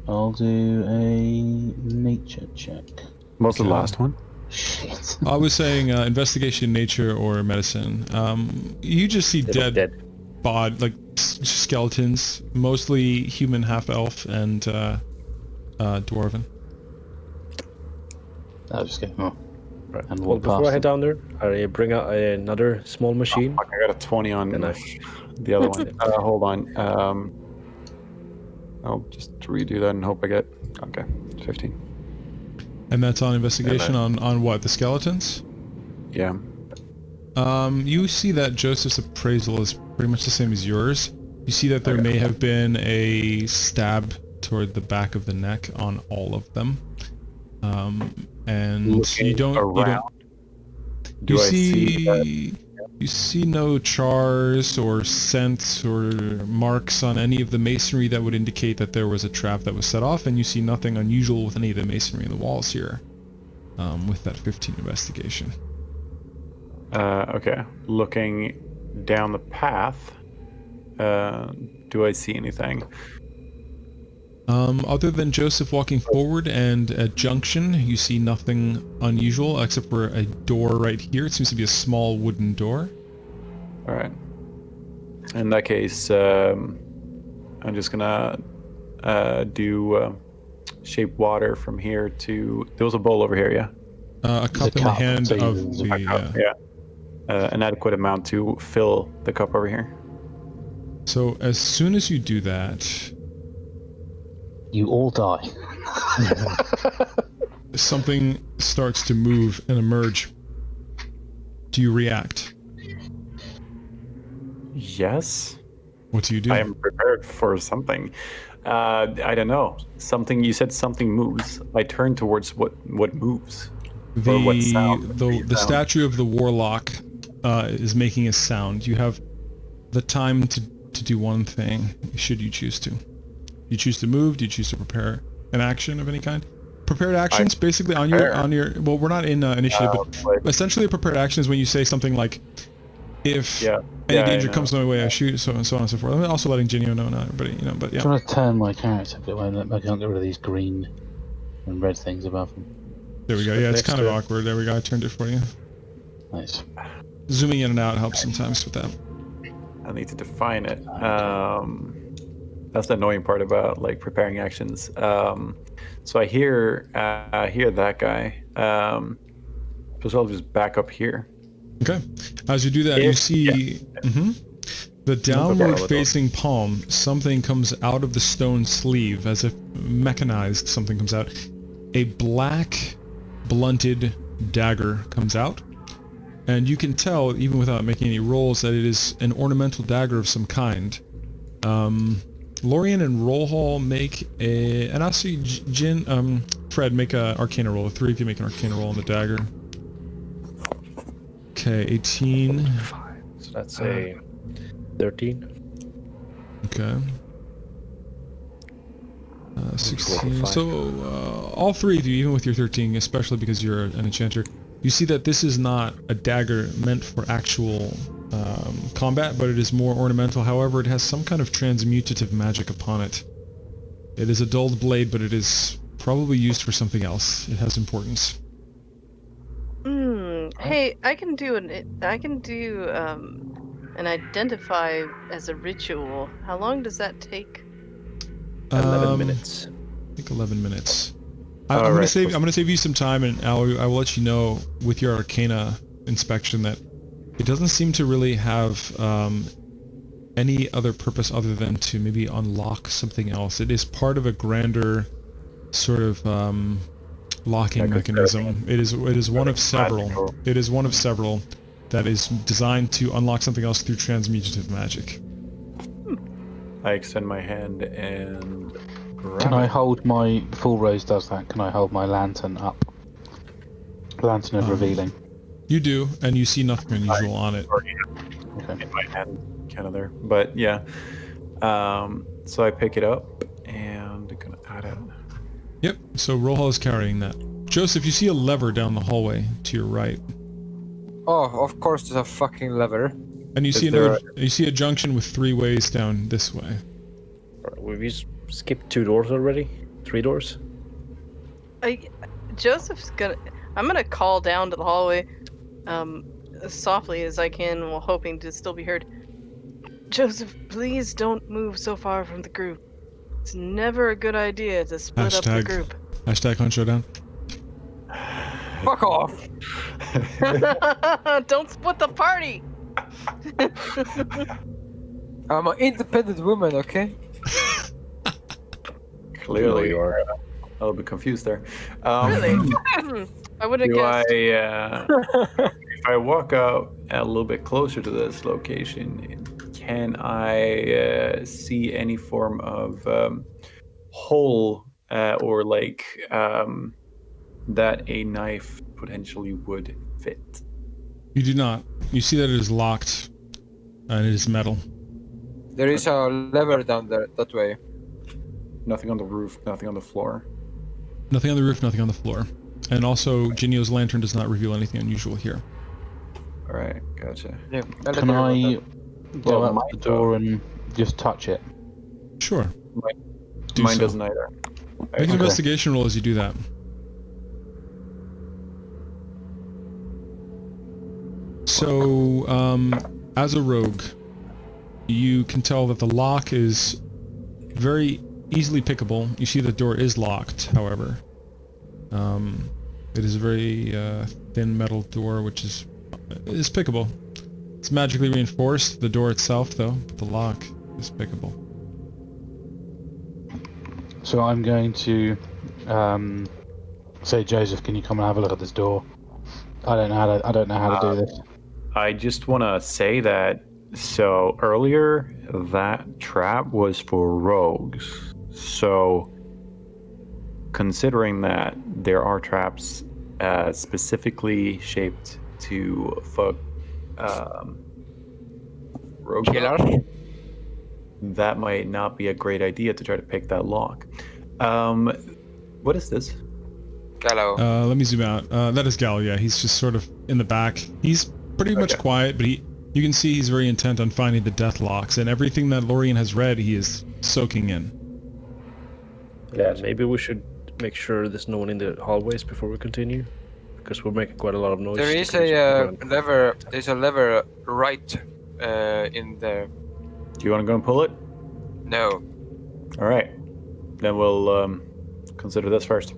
I'll do a nature check. What's the Okay. last one? Shit. I was saying investigation, nature, or medicine. You just see They look dead bod, like skeletons, mostly human, half elf, and dwarven. I'll just get more. Right. And Well, walk before past I head them. down there, I bring out another small machine. Fuck, I got a 20 on And the other one. Hold on. I'll just redo that and hope I get... Okay, 15. And that's on investigation on what? The skeletons? Yeah. You see that Joseph's appraisal is pretty much the same as yours. You see that there may have been a stab toward the back of the neck on all of them. And Looking you don't around, do you I see that? you see no chars or scents or marks on any of the masonry that would indicate that there was a trap that was set off, and you see nothing unusual with any of the masonry in the walls here. With that 15 investigation. Okay. Looking down the path, do I see anything? Other than Joseph walking forward and a junction, you see nothing unusual except for a door right here. It seems to be a small wooden door. All right. In that case, I'm just gonna do shape water from here to. There was a bowl over here, yeah. A cup in the hand so of you- the. Yeah. An adequate amount to fill the cup over here. So as soon as you do that, You all die. something starts to move and emerge. Do you react? Yes. What do you do? I am prepared for something. I don't know. Something you said. Something moves. I turn towards what moves. Or what sound? The statue of the Warlock is making a sound. You have the time to do one thing, should you choose to. You choose to move. Do you choose to prepare an action of any kind? Prepared actions, basically on your. Well, we're not in initiative, but essentially a prepared action is when you say something like, "If any danger comes my way, I shoot," so on and so forth. I'm also letting Genio know, not everybody, but yeah. I'm trying to turn my character, but I can't get rid of these green and red things above them. There we go. Yeah, it's kind of awkward. There we go. I turned it for you. Nice. Zooming in and out helps sometimes with that. I need to define it. That's the annoying part about like preparing actions. So I hear that guy. So I'll just back up here. Okay. As you do that, you see the downward-facing palm. Something comes out of the stone sleeve, as if mechanized. Something comes out. A black, blunted dagger comes out, and you can tell, even without making any rolls, that it is an ornamental dagger of some kind. Lorian and Rollhall make a, and I'll see Fred make a Arcana roll. The three of you make an Arcana roll on the dagger. Okay, 18. So that's a 13. Okay. 16. So all three of you, even with your 13, especially because you're an enchanter, you see that this is not a dagger meant for actual combat, but it is more ornamental. However, it has some kind of transmutative magic upon it. It is a dulled blade, but it is probably used for something else. It has importance. Hey, I can do an identify as a ritual. How long does that take? 11 minutes. I think 11 minutes. I'm gonna save you some time, and I will let you know with your Arcana inspection that it doesn't seem to really have any other purpose other than to maybe unlock something else. It is part of a grander sort of locking mechanism. It is one of several. It is one of several that is designed to unlock something else through transmutative magic. I extend my hand and grab Can I it. hold my... Full Rose does that. Can I hold my lantern up? Lantern of revealing. You do, and you see nothing unusual on it. Okay. In my hand, kind of there. But yeah. So I pick it up and I'm gonna add it. Yep, so Rohal is carrying that. Joseph, you see a lever down the hallway to your right. Oh, of course there's a fucking lever. And you see you see a junction with 3 ways down this way. We've skipped 2 doors already? 3 doors? Joseph's gonna. I'm gonna call down to the hallway, as softly as I can, while hoping to still be heard. Joseph, please don't move so far from the group. It's never a good idea to split up the group. Hashtag hunt showdown. Fuck off! Don't split the party. I'm an independent woman, okay? Clearly, you are. a little bit confused there. Really? I would have guessed. If I walk up a little bit closer to this location, can I see any form of hole or like that a knife potentially would fit? You do not. You see that it is locked, and it is metal. There is a lever down there, that way. Nothing on the roof, nothing on the floor. Nothing on the roof, nothing on the floor. And also, Genio's lantern does not reveal anything unusual here. All right, gotcha. Yeah. Can I go Well, up the door and just touch it? Sure. Do Mine so. doesn't either. Make an Okay. investigation roll as you do that. So, as a rogue, you can tell that the lock is very easily pickable. You see the door is locked, however. It is a very thin metal door, which is pickable. It's magically reinforced, the door itself, though. But the lock is pickable. So I'm going to say, Joseph, can you come and have a look at this door? I don't know how to do this. I just want to say that, so earlier, that trap was for rogues. So, considering that there are traps specifically shaped to fuck rogues, Killer. that might not be a great idea to try to pick that lock. What is this? Gallo. Let me zoom out. That is Gal, yeah. He's just sort of in the back. He's pretty much Okay. quiet, but you can see he's very intent on finding the death locks, and everything that Lorien has read, he is soaking in. Yeah, maybe we should make sure there's no one in the hallways before we continue, because we're making quite a lot of noise. There is because a we're- lever. There's a lever right in there. Do you want to go and pull it? No. All right. Then we'll consider this first.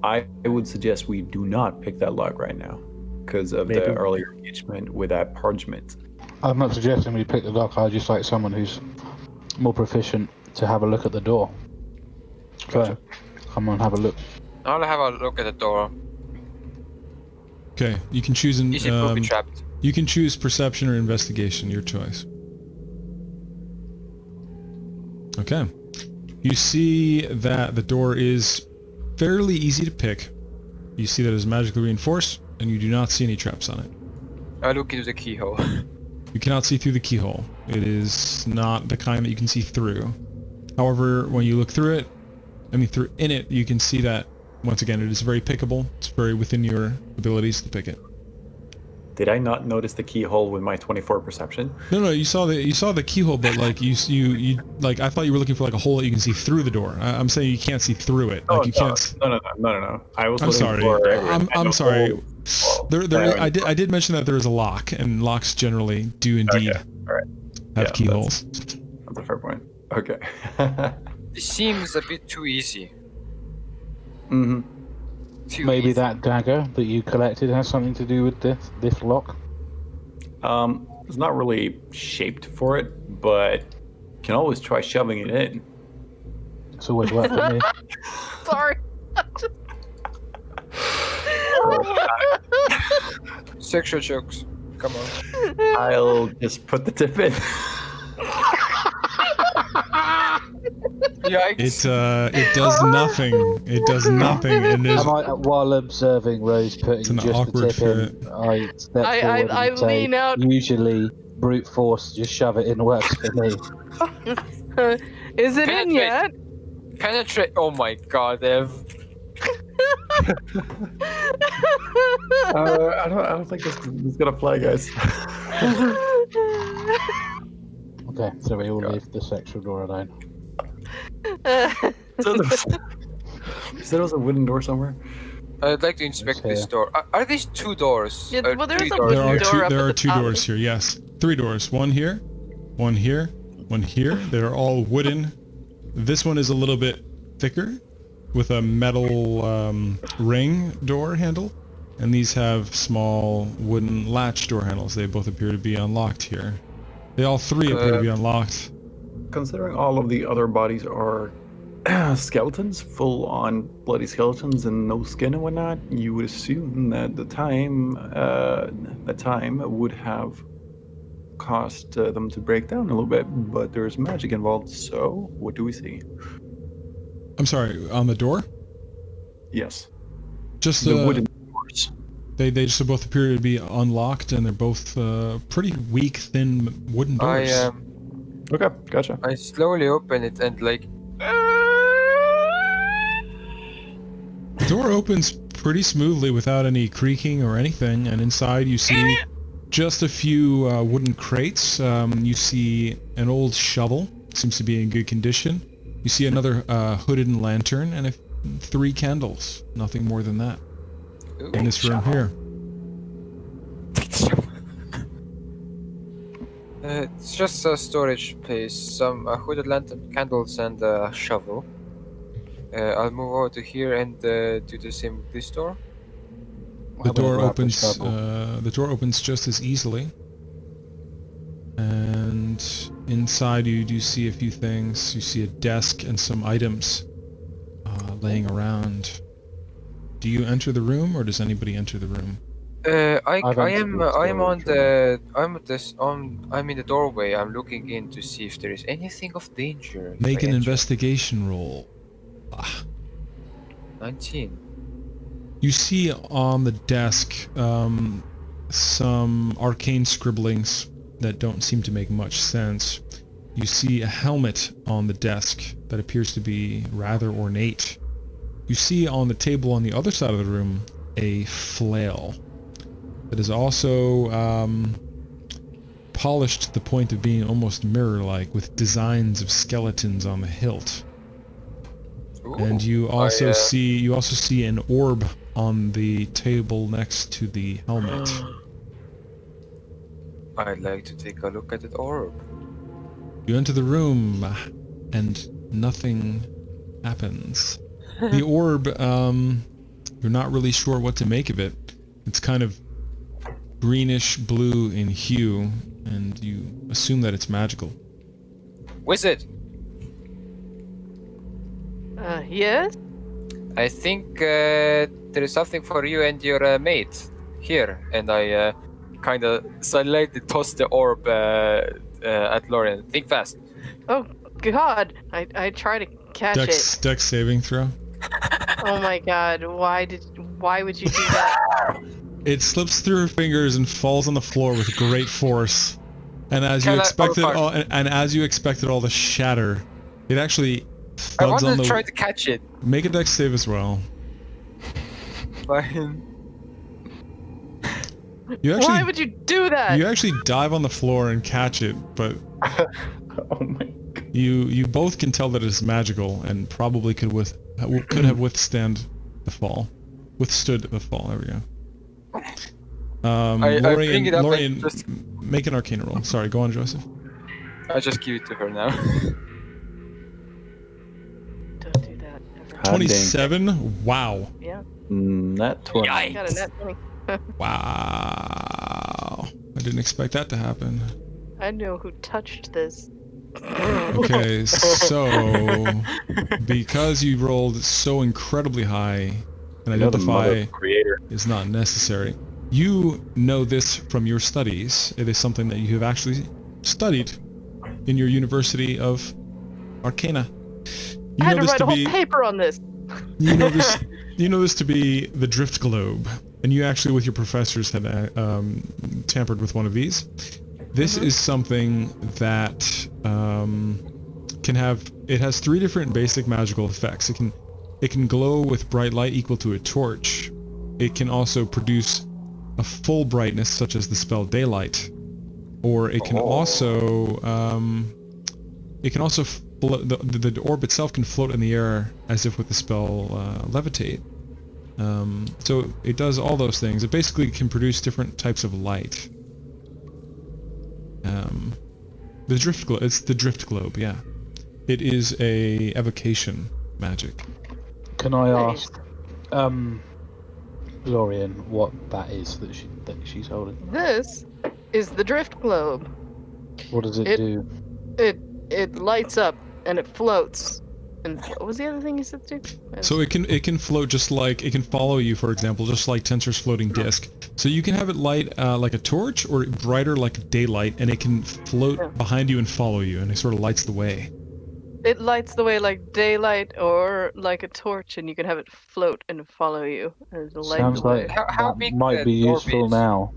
I would suggest we do not pick that lock right now because of Maybe. the earlier engagement with that parchment. I'm not suggesting we pick the lock. I just like someone who's more proficient to have a look at the door. Gotcha. So, come on, have a look. I'll have a look at the door. Okay, you can choose an, Is it booby trapped? you can choose perception or investigation, your choice. Okay. You see that the door is fairly easy to pick. You see that it is magically reinforced, and you do not see any traps on it. I look into the keyhole. You cannot see through the keyhole. It is not the kind that you can see through. However, when you look through it, in it, you can see that, once again, it is very pickable. It's very within your abilities to pick it. Did I not notice the keyhole with my 24 perception? No, you saw the keyhole, but like you like I thought you were looking for like a hole that you can see through the door. I'm saying you can't see through it. Like you can't. No. I was I'm looking sorry. for everything. I'm sorry. Well, I did mention that there is a lock, and locks generally do indeed Okay, all right. have Yeah, keyholes. That's a fair point. Okay. This seems a bit too easy. Mm-hmm. Too Maybe easy. that dagger that you collected has something to do with this lock. It's not really shaped for it, but you can always try shoving it in. It's always worked for me. Sorry. Sexual jokes. Come on. I'll just put the tip in. Yikes. It does nothing. It does nothing, and there's While observing Rose putting It's an just the awkward tip in, I step forward I and say, lean out. usually brute force, just shove it in works for me. Is it in Penetrate. yet? Penetrate. Oh my god, Ev. I don't think this is gonna fly, guys. Okay, so we all leave the sexual door alone. So there was a wooden door somewhere. I'd like to inspect Let's this hear. door. Are these two doors? Yeah, Or well, there's three a doors? there are door two up there at are the two top. doors here. Yes, 3 doors. One here, one here, one here. They're all wooden. This one is a little bit thicker, with a metal ring door handle, and these have small wooden latch door handles. They both appear to be unlocked here. They all three appear to be unlocked. Considering all of the other bodies are skeletons, full-on bloody skeletons and no skin and whatnot, you would assume that the time would have caused them to break down a little bit, but there's magic involved. So, what do we see? I'm sorry, on the door? Yes, Just the wooden doors. They just both appear to be unlocked, and they're both pretty weak, thin wooden doors. Okay, gotcha. I slowly open it and like. The door opens pretty smoothly without any creaking or anything, and inside you see just a few wooden crates. You see an old shovel, seems to be in good condition. You see another hooded lantern and 3 candles. Nothing more than that. Ooh, In this room here. It's just a storage place, some hooded lantern, candles, and a shovel. I'll move over to here and do the same with this door. The I'm gonna door grab opens. shovel. The door opens just as easily. And inside you do see a few things. You see a desk and some items laying around. Do you enter the room, or does anybody enter the room? I'm in the doorway. I'm looking in to see if there is anything of danger. if Make I an enter. investigation roll. 19. You see on the desk some arcane scribblings that don't seem to make much sense. You see a helmet on the desk that appears to be rather ornate. You see on the table on the other side of the room a flail that is also polished to the point of being almost mirror-like, with designs of skeletons on the hilt. Ooh, And you also see an orb on the table next to the helmet. I'd like to take a look at that orb. You enter the room, and nothing happens. The orb, you're not really sure what to make of it. It's kind of greenish blue in hue, and you assume that it's magical. Wizard, Yes? I think there is something for you and your mate here. And I kind of slightly toss the orb at Lorian. Think fast. Oh, God. I try to catch it. Dex saving throw. Oh my God. Why would you do that? It slips through her fingers and falls on the floor with great force. And as you expected, as you expected all the shatter, it actually I thuds on wanted the. to try to catch it. Make a dex save as well. Fine. Why would you do that? You actually dive on the floor and catch it, but Oh my god. you both can tell that it is magical and probably could have withstood the fall. There we go. I bring it up Lorian, and just... make an arcana roll. Sorry, go on, Joseph. I just give it to her now. Don't do that ever. 27. Wow. Yeah. Not 20. I got a net 20. Wow. I didn't expect that to happen. I know who touched this. Okay, so because you rolled so incredibly high, and You're the mother identify creator. is not necessary. You know this from your studies. It is something that you have actually studied in your University of Arcana. I had to write a whole paper on this. You know this to be the drift globe, and you actually, with your professors, had tampered with one of these. This is something that can have. It has 3 different basic magical effects. It can glow with bright light equal to a torch. It can also produce a full brightness, such as the spell Daylight, or it can also float, the orb itself can float in the air as if with the spell Levitate. So it does all those things. It basically can produce different types of light. The drift globe. It's the drift globe. Yeah, it is a evocation magic. Can I Nice. ask, Lorian, what that is that she's holding? This is the drift globe. What does it It- do? It lights up and it floats. And what was the other thing you said too? So it can float just like it can follow you, for example, just like Tensor's floating disk. So you can have it light like a torch, or brighter like daylight, and it can float behind you and follow you, and it sort of lights the way. It lights the way like daylight or like a torch, and you can have it float and follow you and light Sounds the way. like How that big might the be orb useful is? now.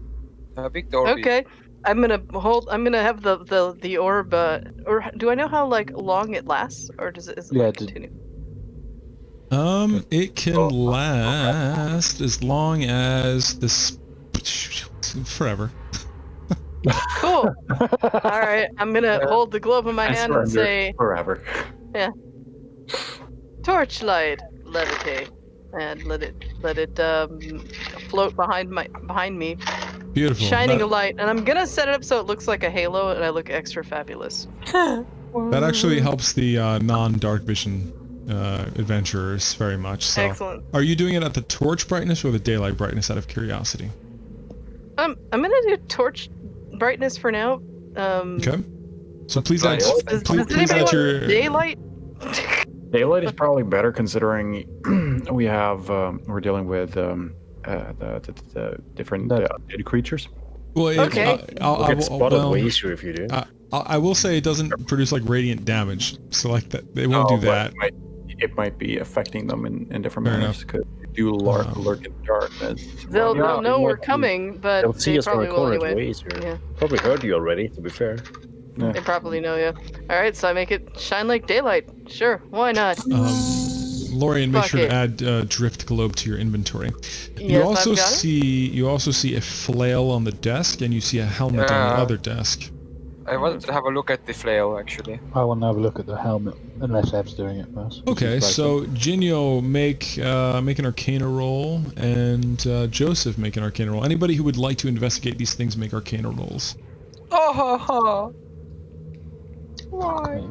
How big the orb is? Okay, I'm gonna have the orb. Or do I know how like long it lasts, or does it continue? It can last as long as this forever. Cool. All right, I'm gonna hold the globe in my I hand and surrender say, forever. "Torchlight, levitate," and let it float behind me, Beautiful. shining a light. And I'm gonna set it up so it looks like a halo, and I look extra fabulous. That actually helps the non-dark vision adventurers very much. So, Excellent. are you doing it at the torch brightness or the daylight brightness? Out of curiosity. I'm gonna do torch brightness for now. Okay. So please Right. add, Does please anybody add want your daylight? Daylight is probably better considering we have we're dealing with the different updated creatures. Well, Okay. You'll get spotted way easier if you do. I will say it doesn't produce like radiant damage, so like that they won't do but that. It might be affecting them in different Fair manners because they do lurk in the darkness. They'll Yeah, know it we're might be- coming, but They'll see they us from probably the will corner. anyway. It's way easier. Yeah, Probably heard you already. To be fair. Yeah. they probably know you. All right, so I make it shine like daylight. Sure, why not? Lorian, make Fuck sure it. to add drift globe to your inventory. Yes, you also I've got it. you also see a flail on the desk, and you see a helmet on the Yeah. other desk. I wanted to have a look at the flail actually. I want to have a look at the helmet, unless Ev's doing it first. Okay, so Jinyo, make an Arcana roll, and Joseph, make an Arcana roll. Anybody who would like to investigate these things, make Arcana rolls. Oh ha ha! Why?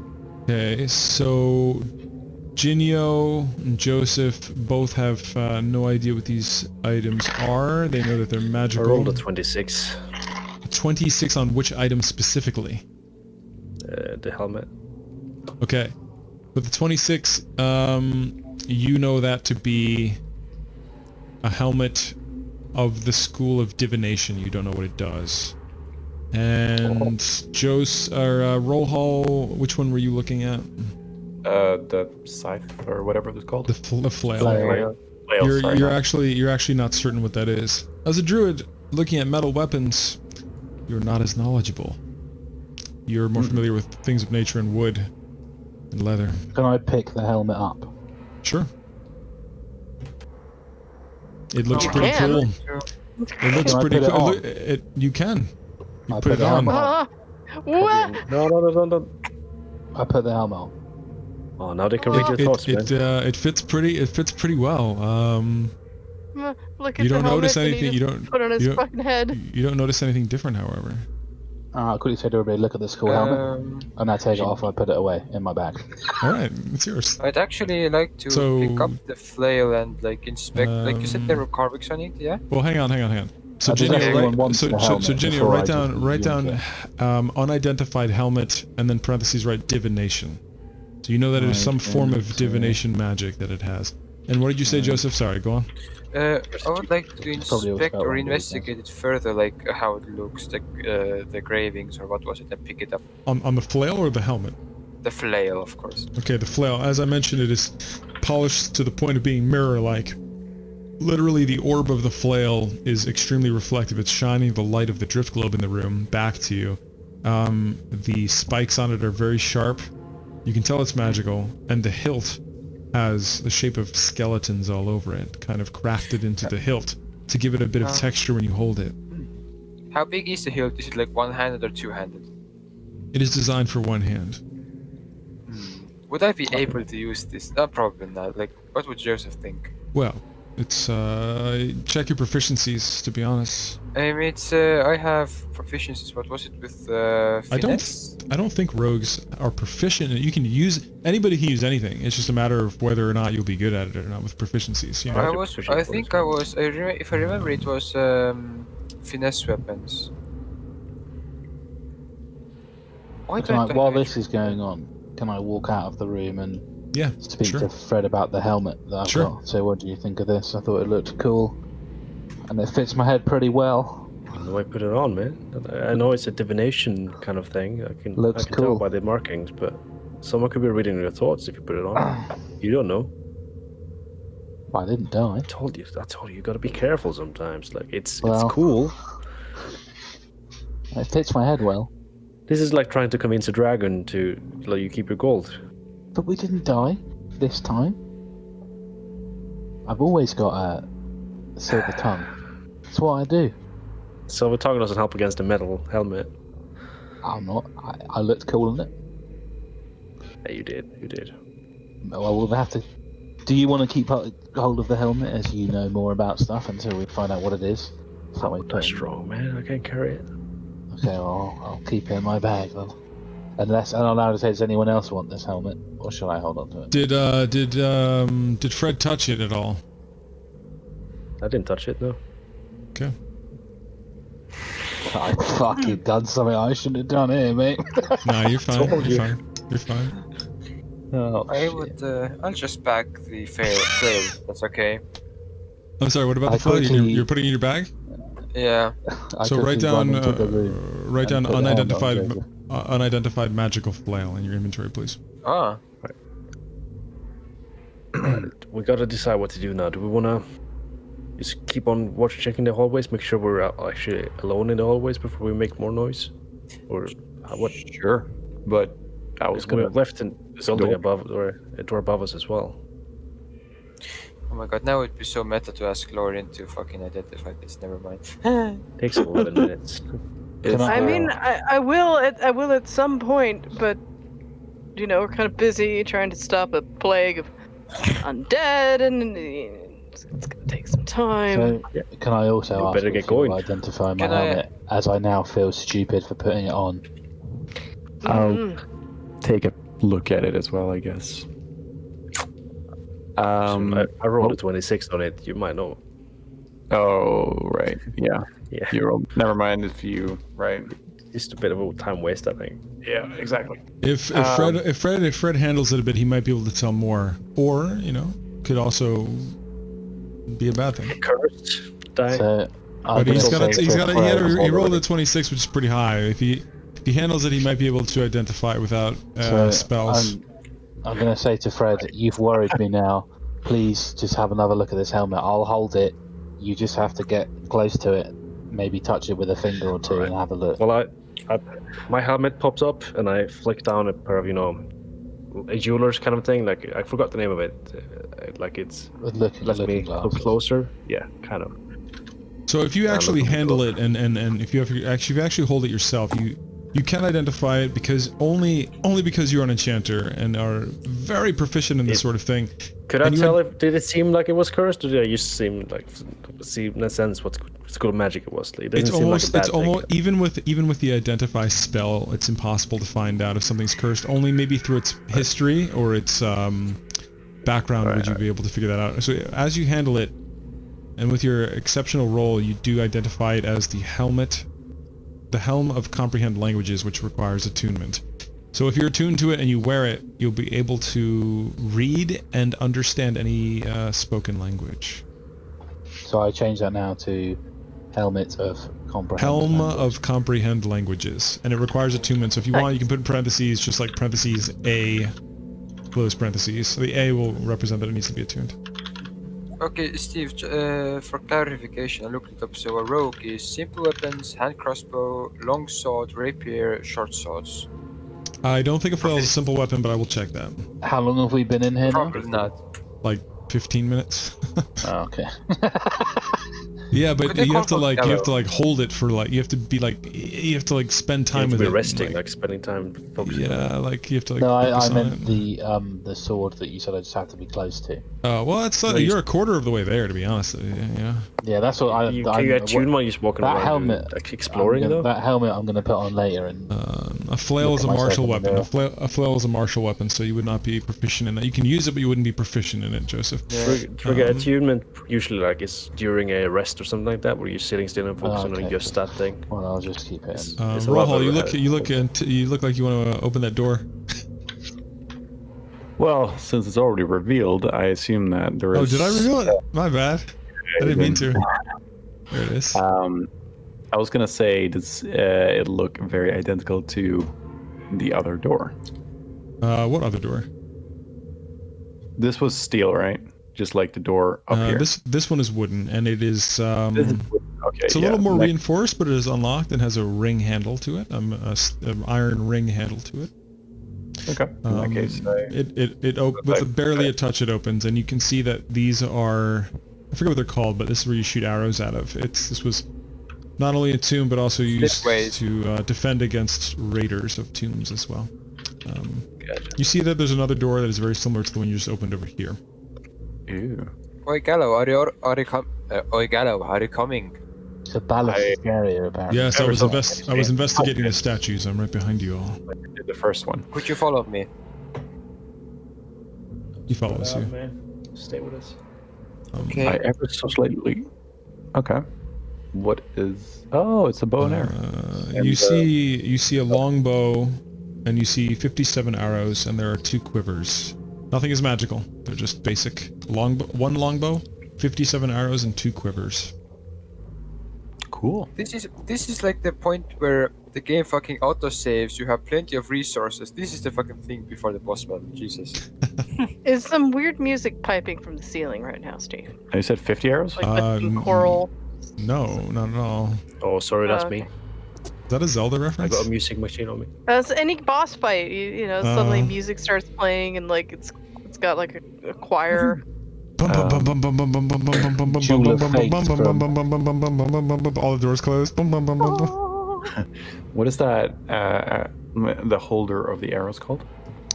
Okay, so Jinyo and Joseph both have no idea what these items are. They know that they're I magical. rolled a 26. 26 on which item specifically? The helmet. Okay. With the 26, you know that to be a helmet of the School of Divination. You don't know what it does. And Roll Hall, which one were you looking at? The scythe or whatever it's called. The flail. Flail. You're actually not certain what that is. As a druid, looking at metal weapons, you're not as knowledgeable. You're more familiar with things of nature and wood and leather. Can I pick the helmet up? Sure. It looks You pretty can. cool. It looks Can I pretty put it cool. on? You can. You I put it the on. helmet on. What? No. I put the helmet on. Oh, now they can read your thoughts, man. It fits pretty well. Look at You the don't notice helmet anything. that You he don't. put on his you don't- fucking head. You don't notice anything different, however. I quickly said to everybody, look at this cool helmet. And I take it off and I put it away in my bag. All right, it's yours. I'd actually like to So- pick up the flail and like inspect. Like you said, there were carvings on it, yeah. Well, hang on. So I think Jinyo, everyone wants the helmet Jinyo, before I write just down unidentified helmet and then parentheses write divination. So you know that it is some form of divination magic that it has. And what did you say, Joseph? Sorry, go on. I would like to Probably inspect was or that one, investigate it further, like how it looks, like the gravings or what was it, and pick it up. On the flail or the helmet? The flail, of course. Okay, the flail. As I mentioned, it is polished to the point of being mirror-like. Literally, the orb of the flail is extremely reflective. It's shining the light of the drift globe in the room back to you. The spikes on it are very sharp. You can tell it's magical, and the hilt has the shape of skeletons all over it, kind of crafted into the hilt to give it a bit of texture when you hold it. How big is the hilt? Is it like one-handed or two-handed? It is designed for one hand. Would I be able to use this? Probably not. Like, what would Joseph think? Well, it's check your proficiencies, to be honest. I mean, it's I have proficiencies. What was it with finesse? I don't think rogues are proficient. You can use anybody can use anything. It's just a matter of whether or not you'll be good at it or not with proficiencies. You know? I was. I think I was. If I remember, it was finesse weapons. Why Can I, don't I while have this is going on, can I walk out of the room and Yeah, speak sure. to Fred about the helmet that I've Sure. got? So what do you think of this? I thought it looked cool. And it fits my head pretty well. How do I put it on, man? I know it's a divination kind of thing. I can Looks tell cool. by the markings, but someone could be reading your thoughts if you put it on. You don't know. I didn't die. I told you. You gotta be careful sometimes. Like it's Well. cool. It fits my head well. This is like trying to convince a dragon to let you keep your gold. But we didn't die this time. I've always got a silver tongue. That's what I do. Silver tongue doesn't help against the metal helmet. I'm not. I looked cool in it. Yeah, you did. Well, we'll have to. Do you want to keep hold of the helmet as you know more about stuff until we find out what it is? So we That's strong, man. I can't carry it. Okay, well, I'll keep it in my bag then. Unless, and I'm allowed to say, does anyone else want this helmet, or should I hold on to it? Did Fred touch it at all? I didn't touch it, no. Okay. I fucking done something I shouldn't have done here, mate. Nah, you're fine. Told You're you. fine. You're fine. Oh, I would. I'll just pack the flail. That's okay. I'm sorry. What about the I flail? quickly- You're putting it in your bag? Yeah. I So write quickly run down into the room write down and put the helmet on unidentified Joseph. unidentified magical flail in your inventory, please. Ah. We gotta decide what to do now. Do we wanna just keep on checking the hallways, make sure we're actually alone in the hallways before we make more noise? Or what? Sure, but I was We gonna. left in this building door. above, or a door above us as well. Oh my god, now it'd be so meta to ask Lauren to fucking identify this. Never mind. Takes 11 minutes. If, I mean, I will at some point, but you know, we're kind of busy trying to stop a plague of undead, and it's gonna take some time. So, can I also You ask better if get you will going. identify my Can I- helmet, as I now feel stupid for putting it on? I'll Mhm. take a look at it as well, I guess. I rolled a 26 on it. You might know. Oh, right. Yeah. Yeah, You rolled. Never mind if you. Right. just a bit of a time waste, I think. Yeah. Exactly. If Fred handles it a bit, he might be able to tell more, or could also be a bad thing. Cursed. Die. So, But he rolled a it. 26, which is pretty high. If he handles it, he might be able to identify it without spells. I'm going to say to Fred, you've worried me now. Please just have another look at this helmet. I'll hold it. You just have to get close to it. Maybe touch it with a finger or two and have a look. Well, my helmet pops up and I flick down a pair of, a jeweler's kind of thing. Like, I forgot the name of it. Like it's With looking let me glass. look closer. Yeah, kind of. So if you actually handle it and if you actually hold it yourself, you can identify it because only because you're an enchanter and are very proficient in this sort of thing. Could I And you tell if did it seem like it was cursed, or did I just seem like see in a sense what school of magic it was? It It's doesn't seem like a bad thing. almost even with the identify spell, it's impossible to find out if something's cursed. Only maybe through its history or its background would you be able to figure that out. So as you handle it, and with your exceptional roll, you do identify it as the Helm of Comprehend Languages, which requires attunement. So if you're attuned to it and you wear it, you'll be able to read and understand any spoken language. So I change that now to Helmet of Comprehend. Helm Language. of Comprehend Languages, and it requires attunement. So if you want, you can put in parentheses, just like parentheses A, close parentheses. So the A will represent that it needs to be attuned. Okay, Steve, for clarification, I looked it up. So a rogue is simple weapons, hand crossbow, long sword, rapier, short swords. I don't think a flail is a simple weapon, but I will check that. How long have we been in here now? Probably not. Like 15 minutes. Oh, okay. Yeah, but Could they you have to call like Costello? hold it for like you have to like spend time with Be it. resting, like, like spending time focusing. on it. yeah, like you have to like. No, I focus on meant it. the sword that you said I just have to be close to. Well, it's you're a quarter of the way there, to be honest. Yeah. Yeah, that's what I. Can you attune while you're just walking that around helmet, and, like, exploring though? That helmet I'm gonna put on later, and A flail Look is a at myself martial in the weapon. mirror. A flail is a martial weapon, so you would not be proficient in that. You can use it, but you wouldn't be proficient in it, Joseph. Trigger attunement usually like is during a rest or something like that, where you're sitting still and focusing on okay. just that thing. well, I'll just keep it. In. It's a lot Rohal, better you look like you want to open that door. Well, since it's already revealed, I assume that there is. Oh, did I reveal it? My bad. I didn't mean to. There it is. I was gonna say, does it look very identical to the other door? What other door? This was steel, right? Just like the door up here. This one is wooden, and it is. This is okay. It's a little more reinforced, but it is unlocked and has a ring handle to it. An iron ring handle to it. Okay. In that case, With barely a touch, it opens, and you can see that these are. I forget what they're called, but this is where you shoot arrows out of. This was Not only a tomb, but also used ways. to defend against raiders of tombs as well. Gotcha. You see that there's another door that is very similar to the one you just opened over here. Ew. Oi, Gallo, are you coming? It's a ballasted area, apparently. Yes, I Never was, saw I was investigating the statues. I'm right behind you all. I did the first one. Could you follow me? He follows you. Man. Stay with us. Okay. I ever so slightly. Okay. What is? Oh, it's a bow and arrow. You see a long bow, and you see 57 arrows, and there are 2 quivers. Nothing is magical. They're just basic. One longbow, 57 arrows, and 2 quivers. Cool. This is like the point where the game fucking auto saves. You have plenty of resources. This is the fucking thing before the boss battle. Jesus. Is some weird music piping from the ceiling right now, Steve? You said 50 arrows? Like with some choral. No, not at all. Oh, sorry, that's me. Is that a Zelda I reference? got a music machine on me. As any boss fight, you know, suddenly music starts playing and like it's got like a choir. All the doors closed. What is that? The holder of the arrows called?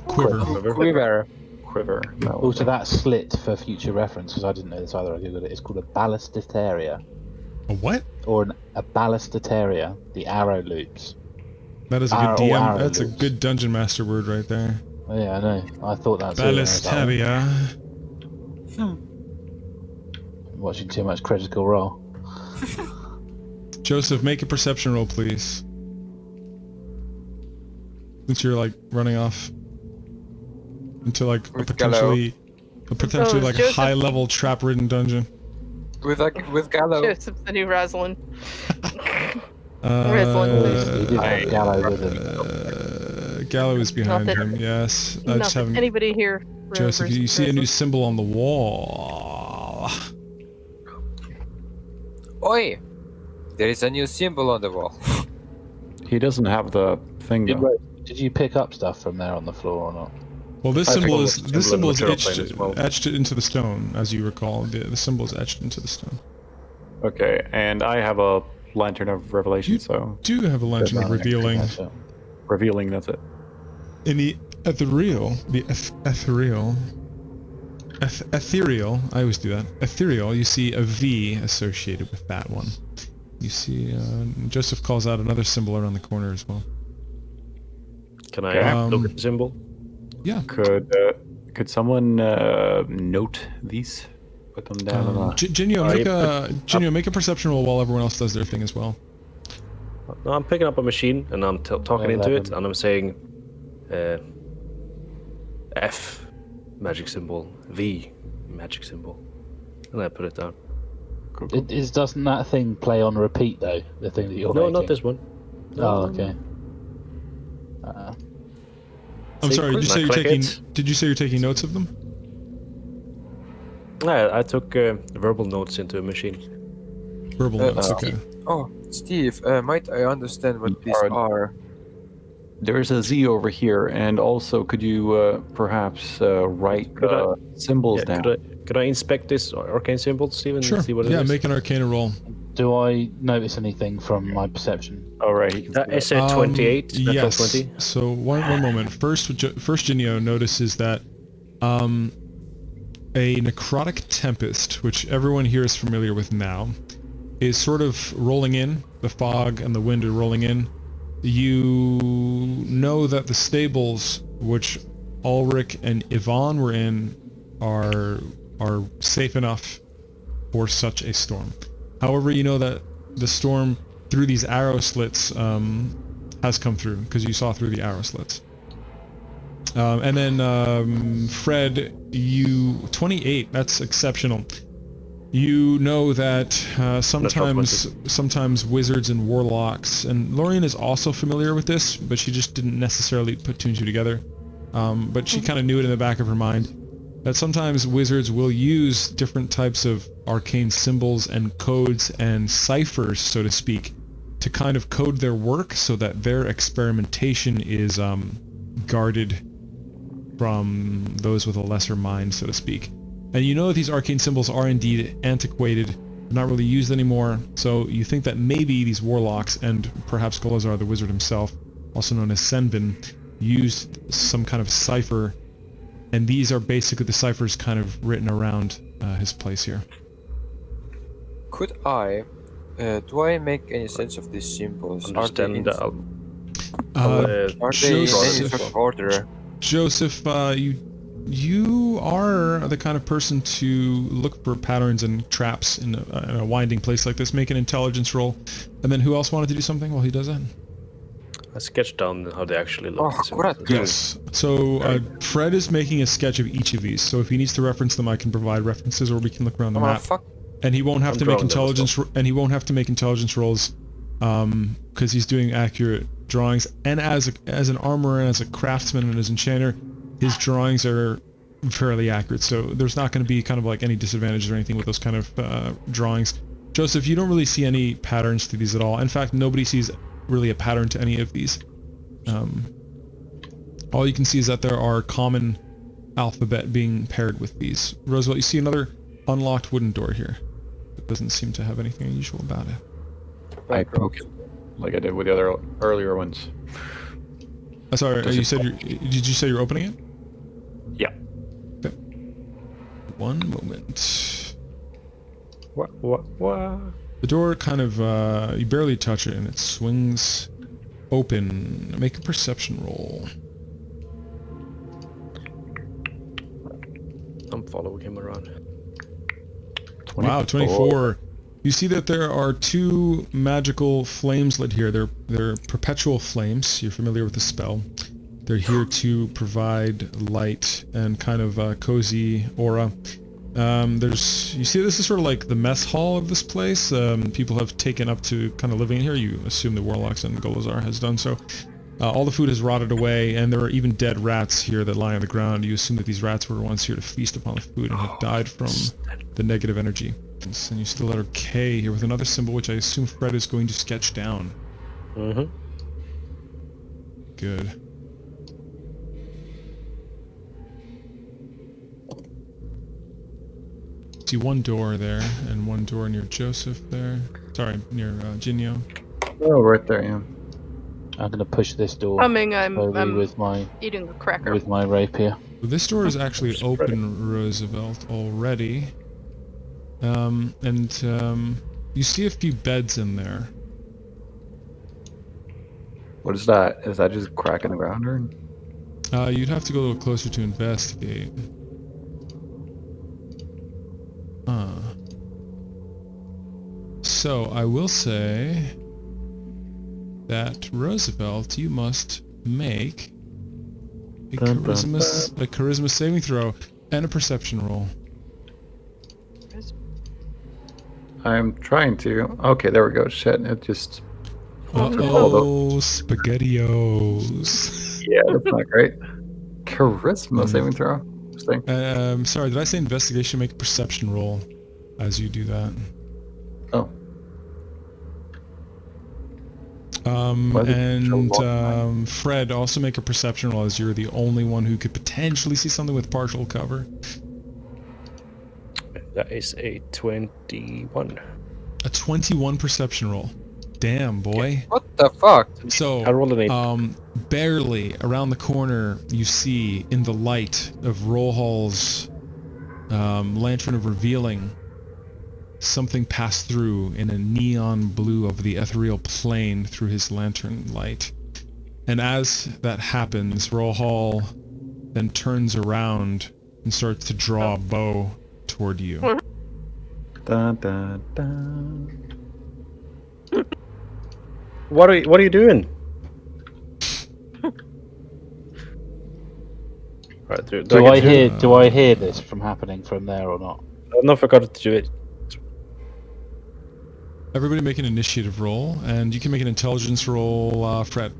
Quiver. Quiver. Quiver. No. Also, that slit for future reference, because I didn't know this either. I googled it. It's called a ballasted area, A what? or a ballasted area. The arrow loops. That is a Arrow- good DM. arrow That's a loops. good dungeon master word right there. Oh, yeah, I know. I thought that's it when I was like, Ballisteria. watching too much Critical Role. Joseph, make a perception roll, please. Since you're like running off into like a With potentially like a Joseph- high-level trap-ridden dungeon. With Gallo. Joseph's the new Rosalind. He did have Gallo with him. Gallo is behind that- him. Yes, I Not just that haven't. anybody here Joseph, remembers you see a new Rosalind. symbol on the wall. Oi! There is a new symbol on the wall. He doesn't have the thing though. Did you pick up stuff from there on the floor or not? Well, this I symbol think is it's this symbol symbol in is the material plane as well. etched into the stone, as you recall. The symbol is etched into the stone. Okay, and I have a lantern of revelation, so Do you have a lantern of revealing? revealing. That's it. In the ethereal, I always do that. Ethereal, you see a V associated with that one. You see, Joseph calls out another symbol around the corner as well. Can I look at the symbol? Yeah. Could someone note these? Put them down on a... Jinyo, make a perception roll while everyone else does their thing as well. No, I'm picking up a machine and I'm talking into it 11. and I'm saying F magic symbol, V magic symbol, and I put it down. Doesn't that thing play on repeat though? The thing that you're No, making? not this one. Oh, okay. I'm sorry. Did you say you're Click taking? it. Did you say you're taking notes of them? Yeah, I took verbal notes into a machine. Verbal notes. Okay. Oh, Steve, might I understand what these are? There's a Z over here, and also could you perhaps write Could I- symbols Yeah, down? could I inspect this arcane symbol, Steven, Sure. and see what it is? Yeah, make an Arcana roll. Do I notice anything from my perception? All right. He can see That that. is a 28, natural Yes. 20. So one moment. First Jinyo notices that a necrotic tempest, which everyone here is familiar with now, is sort of rolling in. The fog and the wind are rolling in. You know that the stables, which Ulrich and Yvonne were in, are safe enough for such a storm. However, you know that the storm through these arrow slits has come through, because you saw through the arrow slits. And then Fred, you 28. That's exceptional. You know that sometimes wizards and warlocks, and Lorien is also familiar with this, but she just didn't necessarily put two and two together. But she kind of knew it in the back of her mind, that sometimes wizards will use different types of arcane symbols and codes and ciphers, so to speak, to kind of code their work so that their experimentation is guarded from those with a lesser mind, so to speak. And you know that these arcane symbols are indeed antiquated, not really used anymore. So you think that maybe these warlocks and perhaps Golazar the wizard himself, also known as Senbin, used some kind of cipher, and these are basically the ciphers kind of written around his place here. Could I? Do I make any sense of these symbols? Understand that. Are they in any Joseph, sort of order? Joseph, you are the kind of person to look for patterns and traps in a winding place like this. Make an intelligence roll. And then who else wanted to do something while he does that? I sketched down how they actually look. Oh, correct. Yes. So Fred is making a sketch of each of these. So if he needs to reference them, I can provide references, or we can look around the map. Fuck. And he won't have I'm to make drawing them as intelligence. And he won't have to make intelligence rolls, because he's doing accurate drawings. And as an armorer, and as a craftsman, and as an enchanter, his drawings are fairly accurate. So there's not going to be kind of like any disadvantages or anything with those kind of drawings. Joseph, you don't really see any patterns to these at all. In fact, nobody sees really a pattern to any of these. All you can see is that there are common alphabet being paired with these. Roosevelt, you see another unlocked wooden door here. It doesn't seem to have anything unusual about it. I poke it like I did with the other earlier ones. Sorry, you said did you say you're opening it? Yeah. Okay. One moment. What? The door kind of, you barely touch it and it swings open. Make a perception roll. I'm following him around. 24. Wow, 24. You see that there are two magical flames lit here. They're perpetual flames. You're familiar with the spell. They're here to provide light and kind of cozy aura. You see this is sort of like the mess hall of this place. People have taken up to kind of living in here. You assume the Warlocks and Golazar has done so. All the food has rotted away, and there are even dead rats here that lie on the ground. You assume that these rats were once here to feast upon the food and have died from the negative energy. And you see the letter K here with another symbol, which I assume Fred is going to sketch down. Mm-hmm. Good. See one door there, and one door near Joseph there. Sorry, near Jinyo. Oh, right there, yeah. I'm gonna push this door Coming, I'm with my eating a cracker. rapier. This door is actually open, Roosevelt, already. You see a few beds in there. What is that? Is that just a crack in the ground, or? You'd have to go a little closer to investigate. So, I will say that, Roosevelt, you must make a charisma saving throw and a perception roll. I'm trying to. Okay, there we go. Shit, it just... Uh-oh, SpaghettiOs. Yeah, that's not great. Charisma saving throw? Interesting. Sorry, did I say investigation? Make a perception roll as you do that. Oh. Fred, also make a perception roll as you're the only one who could potentially see something with partial cover. That is a 21. A 21 perception roll. Damn, boy. What the fuck? So, I rolled an 8. barely around the corner, you see in the light of Rollhall's lantern of revealing, something pass through in a neon blue of the ethereal plane through his lantern light. And as that happens, Rollhall then turns around and starts to draw a bow toward you. Dun, dun, dun. What are you doing? Right, Do I hear this from happening from there or not? I don't know if I got to do it. Everybody make an initiative roll, and you can make an intelligence roll, Fred.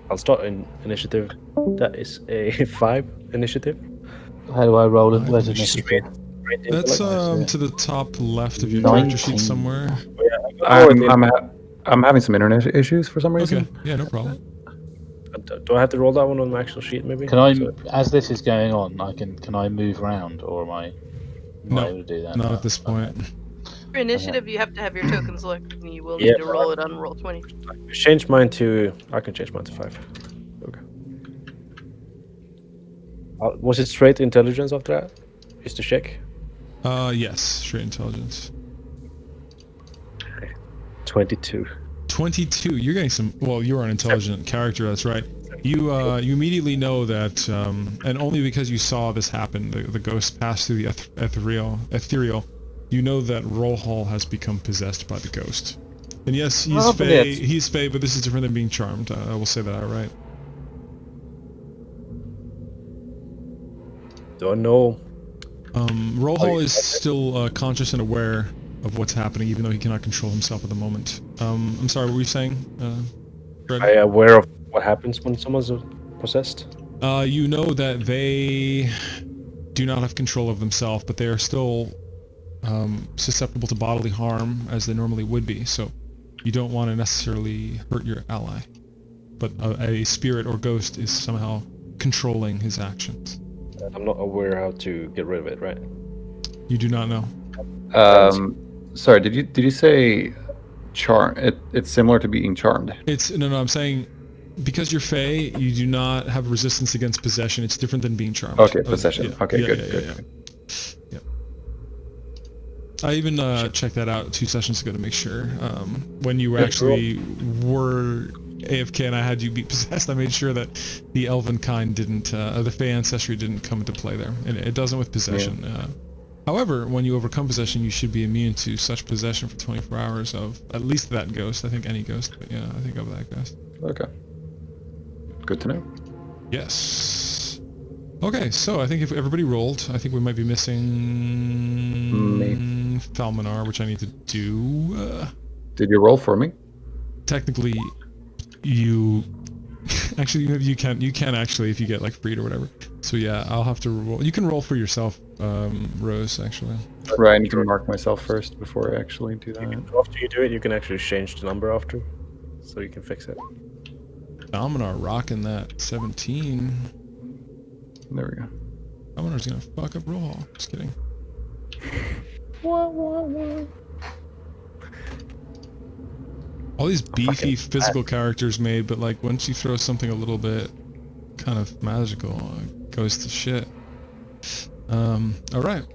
I'll start in initiative. That is a 5 initiative. How do I roll it? Where's initiative? That's to the top left of your character sheet somewhere. I'm having some internet issues for some reason. Okay, yeah, no problem. Do I have to roll that one on my actual sheet, maybe? Can I, as this is going on, can I move around, or am I not No, able to do that. not no. at this point. For initiative, you have to have your token selected, and you will Yeah, need to roll it on roll 20. Change mine to. I can change mine to 5. Okay. Was it straight intelligence after that? Just to check. Yes, straight intelligence. 22. 22. You're getting some. Well, you're an intelligent character. That's right. You immediately know that, and only because you saw this happen, the ghost pass through the ethereal. You know that Rohal has become possessed by the ghost. And yes, he's Oh, but Fey. yes. He's Fey, but this is different than being charmed. I will say that outright. Don't know. Rohal is still conscious and aware of what's happening, even though he cannot control himself at the moment. I'm sorry, what were you saying, Fred? Are you aware of what happens when someone's possessed? You know that they do not have control of themselves, but they are still susceptible to bodily harm as they normally would be. So you don't want to necessarily hurt your ally, but a spirit or ghost is somehow controlling his actions. I'm not aware how to get rid of it, right? You do not know. Sorry, did you say charm? It's similar to being charmed. It's no. I'm saying because you're Fey, you do not have resistance against possession. It's different than being charmed. Okay, possession. Okay, good. Yeah. I even checked that out 2 sessions ago to make sure. When you actually were AFK and I had you be possessed, I made sure that the elven kind didn't, the Fey ancestry didn't come into play there. And it doesn't with possession. However, when you overcome possession, you should be immune to such possession for 24 hours of at least that ghost. I think any ghost, but yeah, I think of that ghost. Okay. Good to know. Yes. Okay, so I think if everybody rolled, I think we might be missing Falmanar, which I need to do. Did you roll for me? Technically, you actually you can actually if you get like freed or whatever. So yeah, I'll have to roll. You can roll for yourself, Rose. Actually. Right, I need to mark myself first before I actually do that. After you do it, you can actually change the number after, so you can fix it. Falmanar rocking that 17. There we go. Falmanar's gonna fuck up roll. Just kidding. All these beefy physical characters made, but like once you throw something a little bit kind of magical, it goes to shit. All right.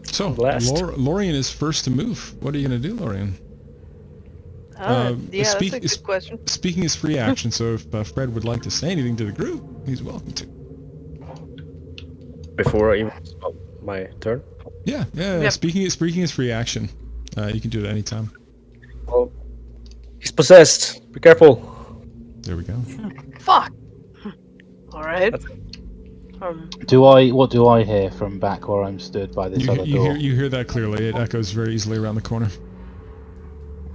So Lorian is first to move. What are you gonna do, Lorian? Yeah, that's a good question. Speaking is free action, so if Fred would like to say anything to the group, he's welcome to. Before I even my turn? Yeah. Yep. Speaking is free action. You can do it at any time. Well, he's possessed. Be careful. There we go. Fuck. All right. What do I hear from back where I'm stood by this other door? You hear that clearly. It echoes very easily around the corner.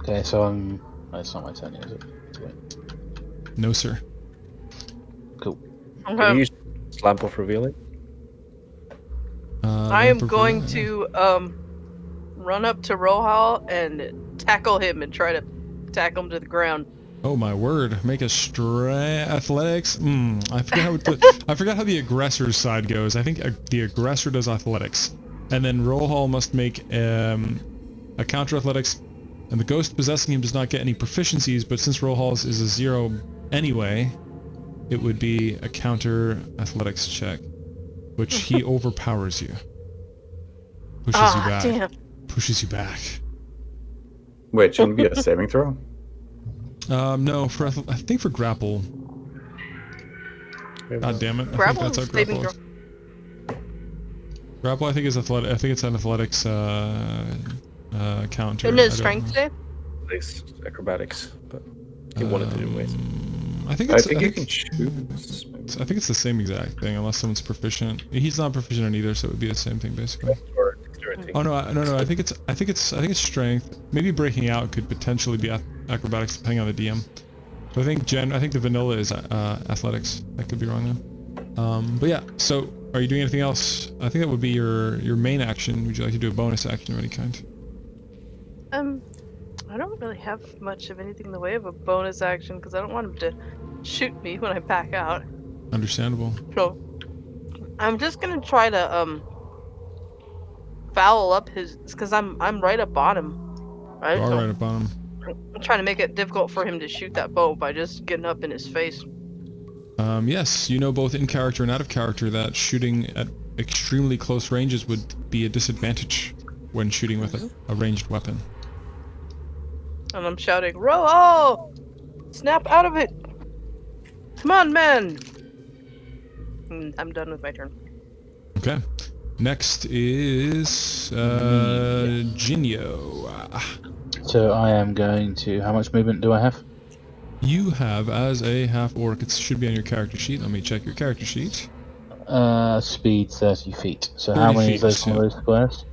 Okay, so I'm. No, it's not my turn, is it? No, sir. Cool. Can you use Lamp of Revealing? I am going to run up to Rohal and tackle him and try to tackle him to the ground. Oh my word! Make a athletics. I forgot how the aggressor's side goes. I think the aggressor does athletics, and then Rohal must make a counter athletics, and the ghost possessing him does not get any proficiencies. But since Rohal's is a 0 anyway, it would be a counter athletics check, which he overpowers you, pushes you back, damn. pushes you back. Wait, shouldn't it be a saving throw? No, I think for grapple. God damn it! I think that's how grapple is. Grapple, I think is athletic. I think it's an athletics counter. Isn't it strength save? It's acrobatics, but he wanted to do it. I think you can choose. I think it's the same exact thing, unless someone's proficient. He's not proficient in either, so it would be the same thing basically. Oh no! I think it's strength. Maybe breaking out could potentially be acrobatics, depending on the DM. But I think the vanilla is athletics. I could be wrong though. But yeah. So, are you doing anything else? I think that would be your main action. Would you like to do a bonus action of any kind? I don't really have much of anything in the way of a bonus action because I don't want him to shoot me when I back out. Understandable. So, I'm just gonna try to foul up his, because I'm right up on him, right? All So right, up on him. I'm trying to make it difficult for him to shoot that bow by just getting up in his face. Yes, you know both in character and out of character that shooting at extremely close ranges would be a disadvantage when shooting with a ranged weapon. And I'm shouting, "Roll! Snap out of it! Come on, man!" And I'm done with my turn. Okay. Next is Jinyo. So I am going to. How much movement do I have? You have, as a half-orc, it should be on your character sheet. Let me check your character sheet. Speed 30 feet. So 30 how many feet, is those yeah. on those squares?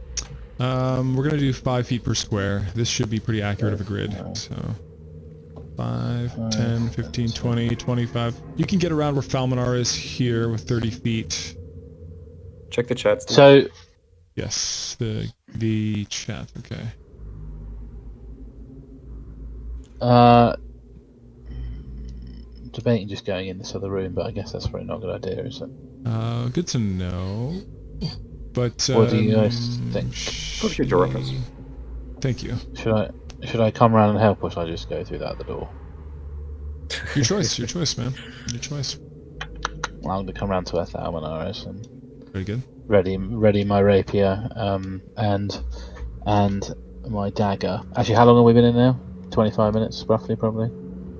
We're gonna do 5 feet per square. This should be pretty accurate of a grid. So 5, 10, 15, 20, 25. You can get around where Falmanar is here with 30 feet. Check the chat. Steve. So Yes, the chat. Okay. debating just going in this other room, but I guess that's probably not a good idea, is it? Good to know. But What do you guys think? Appreciate your reference. Thank you. Should I come around and help, or should I just go through that the door? Your choice, man. Your choice. Well, I'm gonna come round to where Falmanar is and Very good. ready my rapier, and my dagger. Actually, how long have we been in now? 25 minutes, roughly, probably.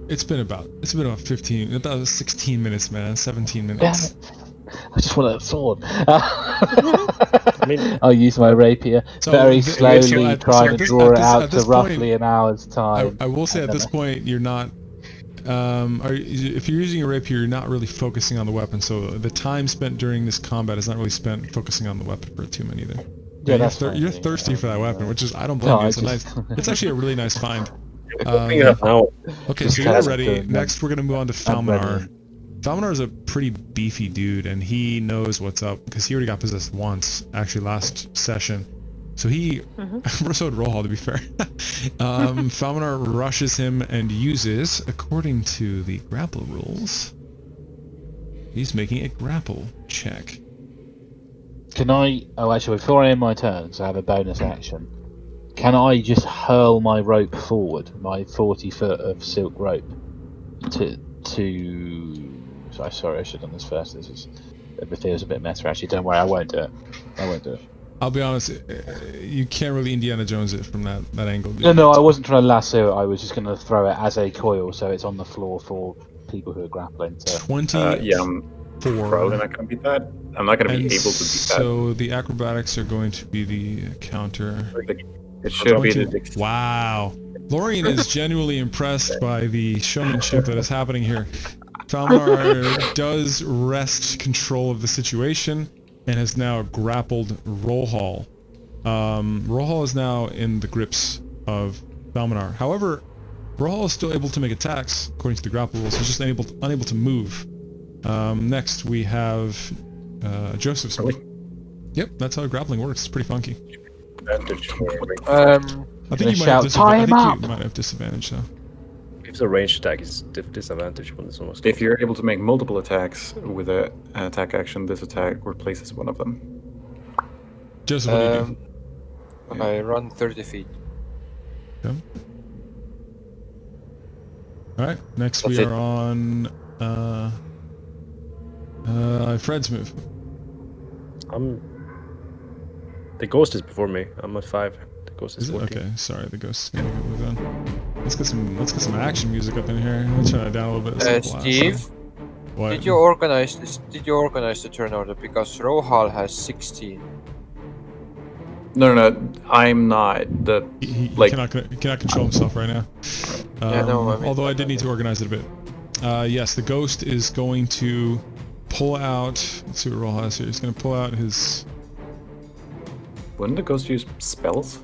It's been about 16 minutes, man. 17 Damn minutes. it. I just want a sword. I mean, I'll use my rapier So very so slowly, at- trying so at to this- draw at it this- out at to this roughly point, an hour's time. I will say and at this then point you're not. If you're using a rapier, you're not really focusing on the weapon. So the time spent during this combat is not really spent focusing on the weapon for 2 minutes either. Yeah, that's fine, you're yeah. thirsty for that weapon, which is I don't blame No, you. I It's a nice. just- It's actually a really nice find. looking it up now. Okay, Just so you're test ready. the- Next, we're gonna move on to I'm ready. Falmanar. Falmanar is a pretty beefy dude, and he knows what's up because he already got possessed once, actually last session. So he, so did Rohal, to be fair. Falmanar rushes him and uses, according to the grapple rules, he's making a grapple check. Can I? Oh, actually, before I end my turn, so I have a bonus action. Can I just hurl my rope forward, my 40 foot of silk rope, to? Sorry, I should have done this first. It feels a bit messy. Actually, don't worry, I won't do it. I'll be honest, you can't really Indiana Jones it from that angle. dude. No, I wasn't trying to lasso it. I was just going to throw it as a coil, so it's on the floor for people who are grappling. So 24. Yeah, I'm probably not gonna beat that. I'm not gonna be And able to beat that. so the acrobatics are going to be the counter. It should be 20 the dex- Wow. Lorian is genuinely impressed by the showmanship that is happening here. Falmanar does wrest control of the situation and has now grappled Rohal. Rohal is now in the grips of Falmanar. However, Rohal is still able to make attacks according to the grapple rules. He's just unable to move. Next we have Joseph's move. Yep, that's how grappling works. It's pretty funky. Advantage for I think Gonna you might shout, have "Tie him disadvantage. I up!" think you might have disadvantage though. if it's a ranged attack, it's disadvantage when it's almost. If you're able to make multiple attacks with an attack action, this attack replaces one of them. Joseph, what do you do? I run 30 feet. Okay. Alright, next we That's are it. on Fred's move. The ghost is before me. I'm at 5. The ghost is Is it? 14. Okay, sorry, the ghost is gonna move on. Let's get some action music up in here. Let me turn it down a little bit. It's like Steve, last. What? did you organize this? Did you organize the turn order? Because Rohal has 16. No, I'm not. He like- cannot control himself right now. Yeah, no, I mean- although I did need to organize it a bit. Yes, the ghost is going to pull out. Let's see what Roll has here. He's going to pull out his. Wouldn't the ghost use spells?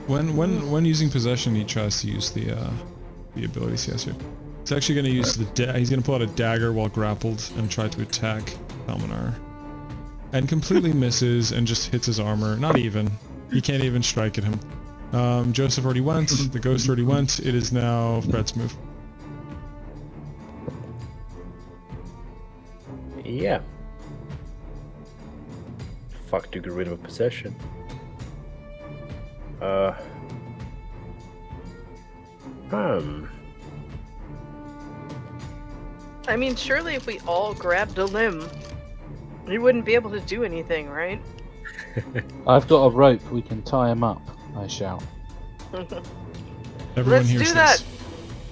When using possession, he tries to use the abilities he has here. He's actually going to use he's going to pull out a dagger while grappled and try to attack Falmanar. And completely misses and just hits his armor. Not even. He can't even strike at him. Joseph already went. The ghost already went. It is now Fred's move. Yeah. fuck to get rid of a possession? I mean, surely if we all grabbed a limb, we wouldn't be able to do anything, right? I've got a rope. We can tie him up. I shout. Everyone Let's hears do this.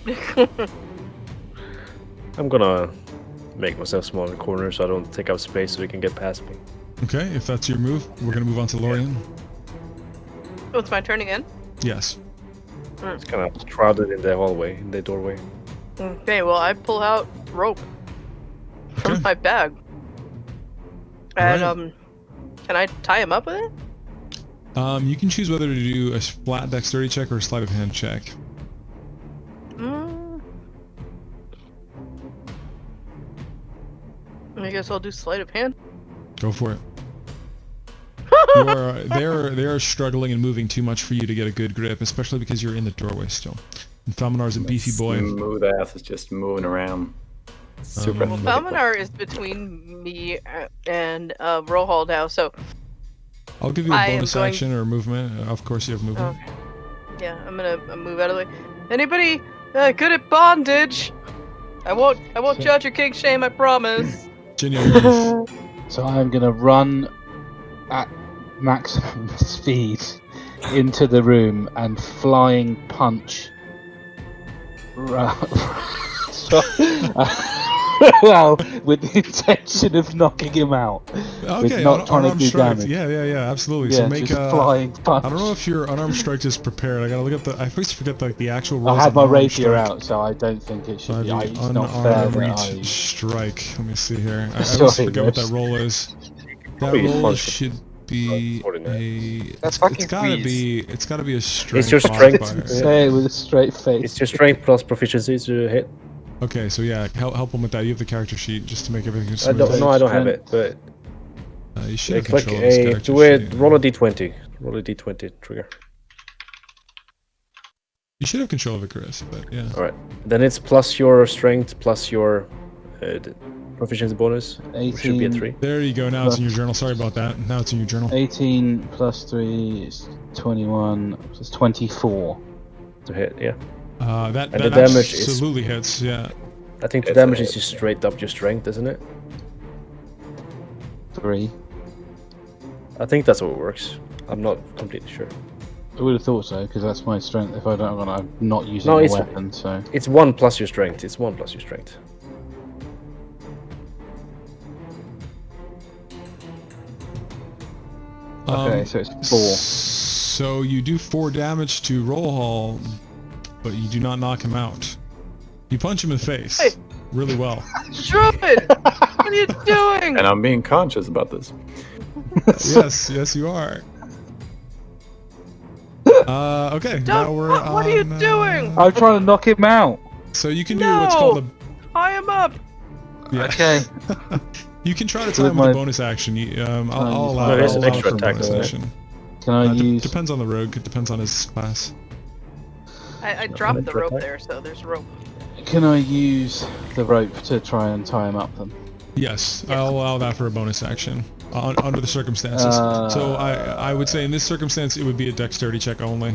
that! I'm gonna make myself small in the corner so I don't take up space so they can get past me. Okay, if that's your move, we're gonna move on to Lorian. Oh, it's my turn again? Yes. It's kind of crowded in the hallway, in the doorway. Okay, well, I pull out rope from Okay. my bag. And, Alright. can I tie him up with it? You can choose whether to do a flat dexterity check or a sleight of hand check. I guess I'll do sleight of hand. Go for it. They are struggling and moving too much for you to get a good grip, especially because you're in the doorway still. And Falminar's a beefy boy. Smooth ass is just moving around. Super. Well, Falminar is between me and Rohal now, so I'll give you a I am bonus going- action or movement. Of course you have movement. okay. Yeah, I'm gonna move out of the way. Anybody good at bondage? I won't judge your king shame, I promise. Jinyo, your move. So I'm gonna run at maximum speed into the room and flying punch. Well, with the intention of knocking him out. Okay, not trying to unarmed do strike. damage. Yeah, absolutely. Yeah, So make just flying punch. I don't know if your unarmed strike is prepared. I gotta look at the. I always forget the actual rules. I had of my unarmed rapier strike. out, so I don't think it should be. The It's not fair that unarmed strike. Let me see here. I always Sorry, forget what that Rich. roll is. That Probably roll punch. should be a. That's It's fucking gotta please. be. It's gotta be a strength. your strength. modifier. Say it with a straight face. It's your strength plus proficiency to hit. Okay, so yeah, help him with that. You have the character sheet just to make everything I smooth. don't have it, but You should have click control of this a character do it. sheet. Roll a d20. Roll a d20 trigger. You should have control of it, Chris. But yeah. All right. Then it's plus your strength plus your proficiency bonus, which should be a 3. There you go. Now it's in your journal. Sorry about that. Now it's in your journal. 18 plus 3 is 21 plus 24. To hit. Yeah. That the damage is- absolutely hits. Yeah. I think the It's damage a- is just straight up your strength, isn't it? 3. I think that's how it works. I'm not completely sure. I would have thought so, because that's my strength. If I don't, I'm not using No, a it's- weapon, so. It's 1 plus your strength. It's 1 plus your strength. Okay, so it's 4. So you do 4 damage to Rollhall, but you do not knock him out. You punch him in the face Hey. really well. Druid! What are you doing? And I'm being conscious about this. Yes, you are. Okay, now Don't- we're what are you on, doing? I'm trying to knock him out. So you can do what's called a. Tie him up! Yeah. Okay. You can try to With time with my- a bonus action. I'll use allow, my- I'll There's an allow extra for a attack, bonus isn't it? action. Can I use? Depends on the rogue. It depends on his class. I dropped the Extra rope attack? there, so there's rope. Can I use the rope to try and tie him up then? Yes, I'll allow that for a bonus action under the circumstances. So I would say in this circumstance it would be a dexterity check only,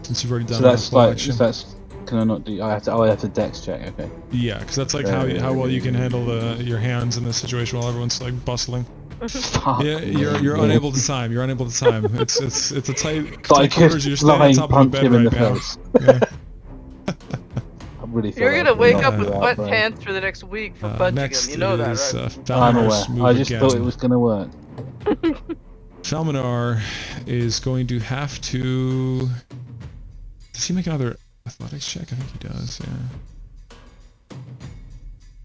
since you've already done So that's a full like, action. that's. Can I not do? I have to dex check. Okay. Yeah, because that's like how well you can handle your hands in this situation while everyone's like bustling. Fuck. Yeah, you're unable to time. You're unable to time. It's a tight But I quarters. You're could standing on flying top of a punch bed him in right the now. face. Yeah. I really thought You're I gonna was wake knock up him with out, wet but pants for the next week for punching Next him. You know that, is right? I'm Falminar's aware. move I just again. thought it was gonna work. Falminar is going to have to. Does he make another athletics check? I think he does. Yeah.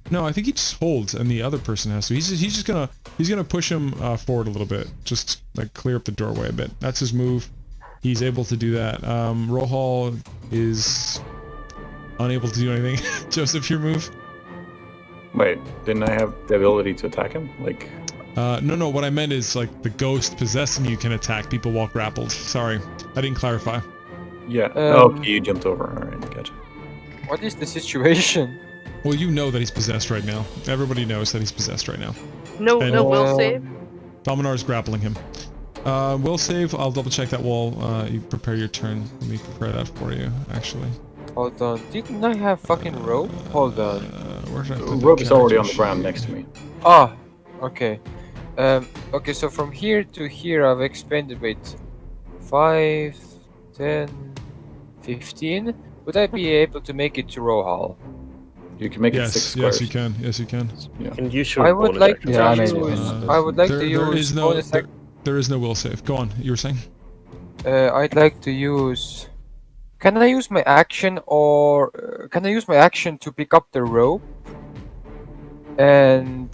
No, I think he just holds, and the other person has to. He's just gonna push him forward a little bit, just like clear up the doorway a bit. That's his move. He's able to do that. Rohal is unable to do anything. Joseph, your move. Wait, didn't I have the ability to attack him? Like, No. What I meant is like the ghost possessing you can attack people while grappled. Sorry, I didn't clarify. yeah. Um, Okay, you jumped over. All right, gotcha. What is the situation? Well, you know that he's possessed right now. Everybody knows that he's possessed right now. No And- will save. Falconar's grappling him. Will save. I'll double check that wall. You prepare your turn. Let me prepare that for you, actually. Hold on. Didn't I have fucking rope? Hold on. Where did I The put rope is already on the character ground sheet? next to me. Ah, okay. Okay, so from here to here I've expanded with 5, 10, 15. Would I be able to make it to Rohal? You can make it 6 Yes, squares. yes, you can. Yes, you can. Yeah. And you should I would bonus like action. to Yeah, I use. made it. I would like there, to there use is no bonus there is no will save. Go on. You were saying? I'd like to use. Can I use my action or can I use my action to pick up the rope? And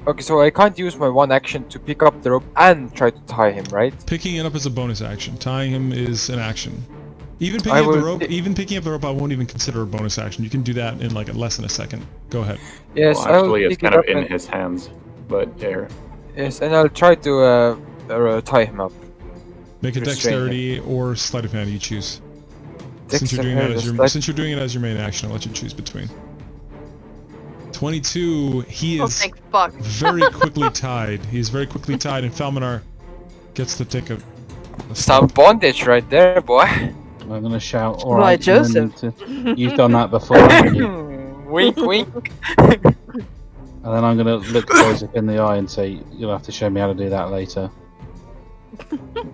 okay, so I can't use my one action to pick up the rope and try to tie him, right? Picking it up is a bonus action. Tying him is an action. Even picking I up the will rope, pi- even picking up the rope, I won't even consider a bonus action. You can do that in like less than a second. Go ahead. Yes, Well, I will actually, it's pick it kind of up in and, his hands, but there. yes, and I'll try to tie him up. Make a Restrain him. dexterity or sleight of hand. You choose. Since you're doing that as your Dexterity, since you're doing it as your main action, I'll let you choose between. 22. He Oh, is thank fuck. very quickly tied. He is very quickly tied, and Falconar gets to take a Some bondage right there, boy. I'm gonna shout. All Why, right, you Joseph? need to- You've done that before, haven't you? Wink, wink. And then I'm gonna look Joseph in the eye and say, "You'll have to show me how to do that later."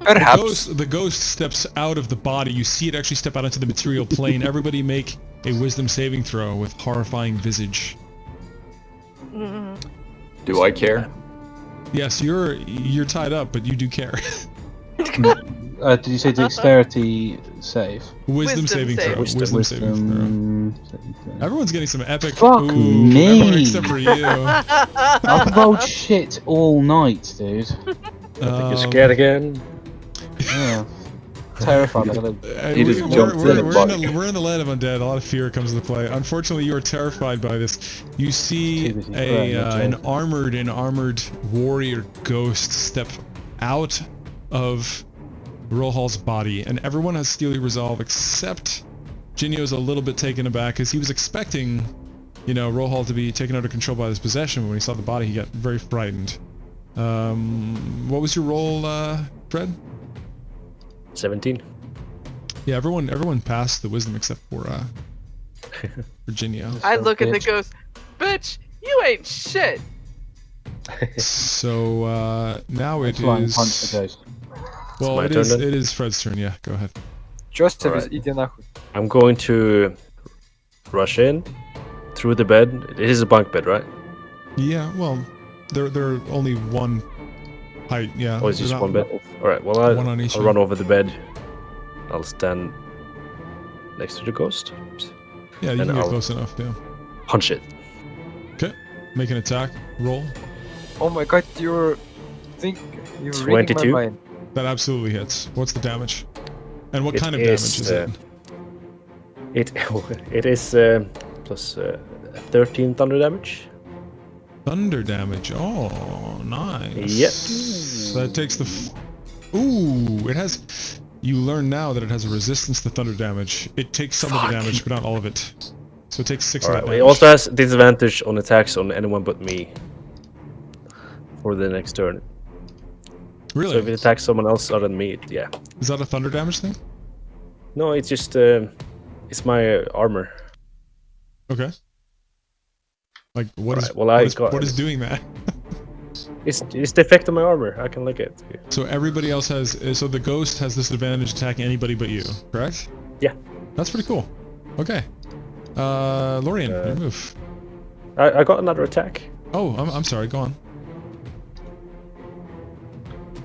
Perhaps. The ghost steps out of the body. You see it actually step out into the material plane. Everybody make a wisdom saving throw with horrifying visage. Do I care? Yes, you're tied up, but you do care. Did you say dexterity save? Wisdom Wisdom saving save. throw. Wisdom saving Saving throw. throw. Everyone's getting some epic. Fuck me. everyone except for you. I've rolled shit all night, dude. You're scared again? Yeah. Terrified. He just jumped in the body. We're in the land of undead. A lot of fear comes into play. Unfortunately, you are terrified by this. You see Too busy praying, an Jay. armored warrior ghost step out of Rohal's body, and everyone has steely resolve except Jinyo's a little bit taken aback because he was expecting, Rohal to be taken under control by this possession. But when he saw the body, he got very frightened. What was your roll, Fred? 17. Yeah, everyone passed the wisdom except for Jinyo. I look at the Bitch. ghost. Bitch, you ain't shit. So now it Flying is. punch the ghost. Well, my it turn is. then? It is Fred's turn. Yeah, go ahead. Joseph is Alright. eating nahut. I'm going to rush in through the bed. It is a bunk bed, right? Yeah. Well, they're only one height. Yeah. Or is it they're just not- one bed? Alright, well, One on each I'll end. run over the bed. I'll stand next to the ghost. Yeah, you and can get I'll- close enough. Yeah. Punch it. Okay. Make an attack. Roll. Oh my god, you're reading 22. my mind. That absolutely hits. What's the damage? And what It kind of damage is, is it? It is plus 13 thunder damage. Thunder damage. Oh, nice. Yep. So that takes the. Ooh, it has. You learn now that it has a resistance to thunder damage. It takes some of the damage, but not all of it. So it takes 6 of Alright, that well, it damage. also has disadvantage on attacks on anyone but me for the next turn. Really? So if it attacks someone else other than me, yeah. Is that a thunder damage thing? No, it's just it's my armor. Okay. Like what is Alright, well, I what is, got- what is doing that? It's the effect of my armor. I can look at it. So everybody else has. So the ghost has disadvantage attacking anybody but you, correct? Yeah. That's pretty cool. Okay. Lorian, your move. I got another attack. Oh, I'm sorry. Go on.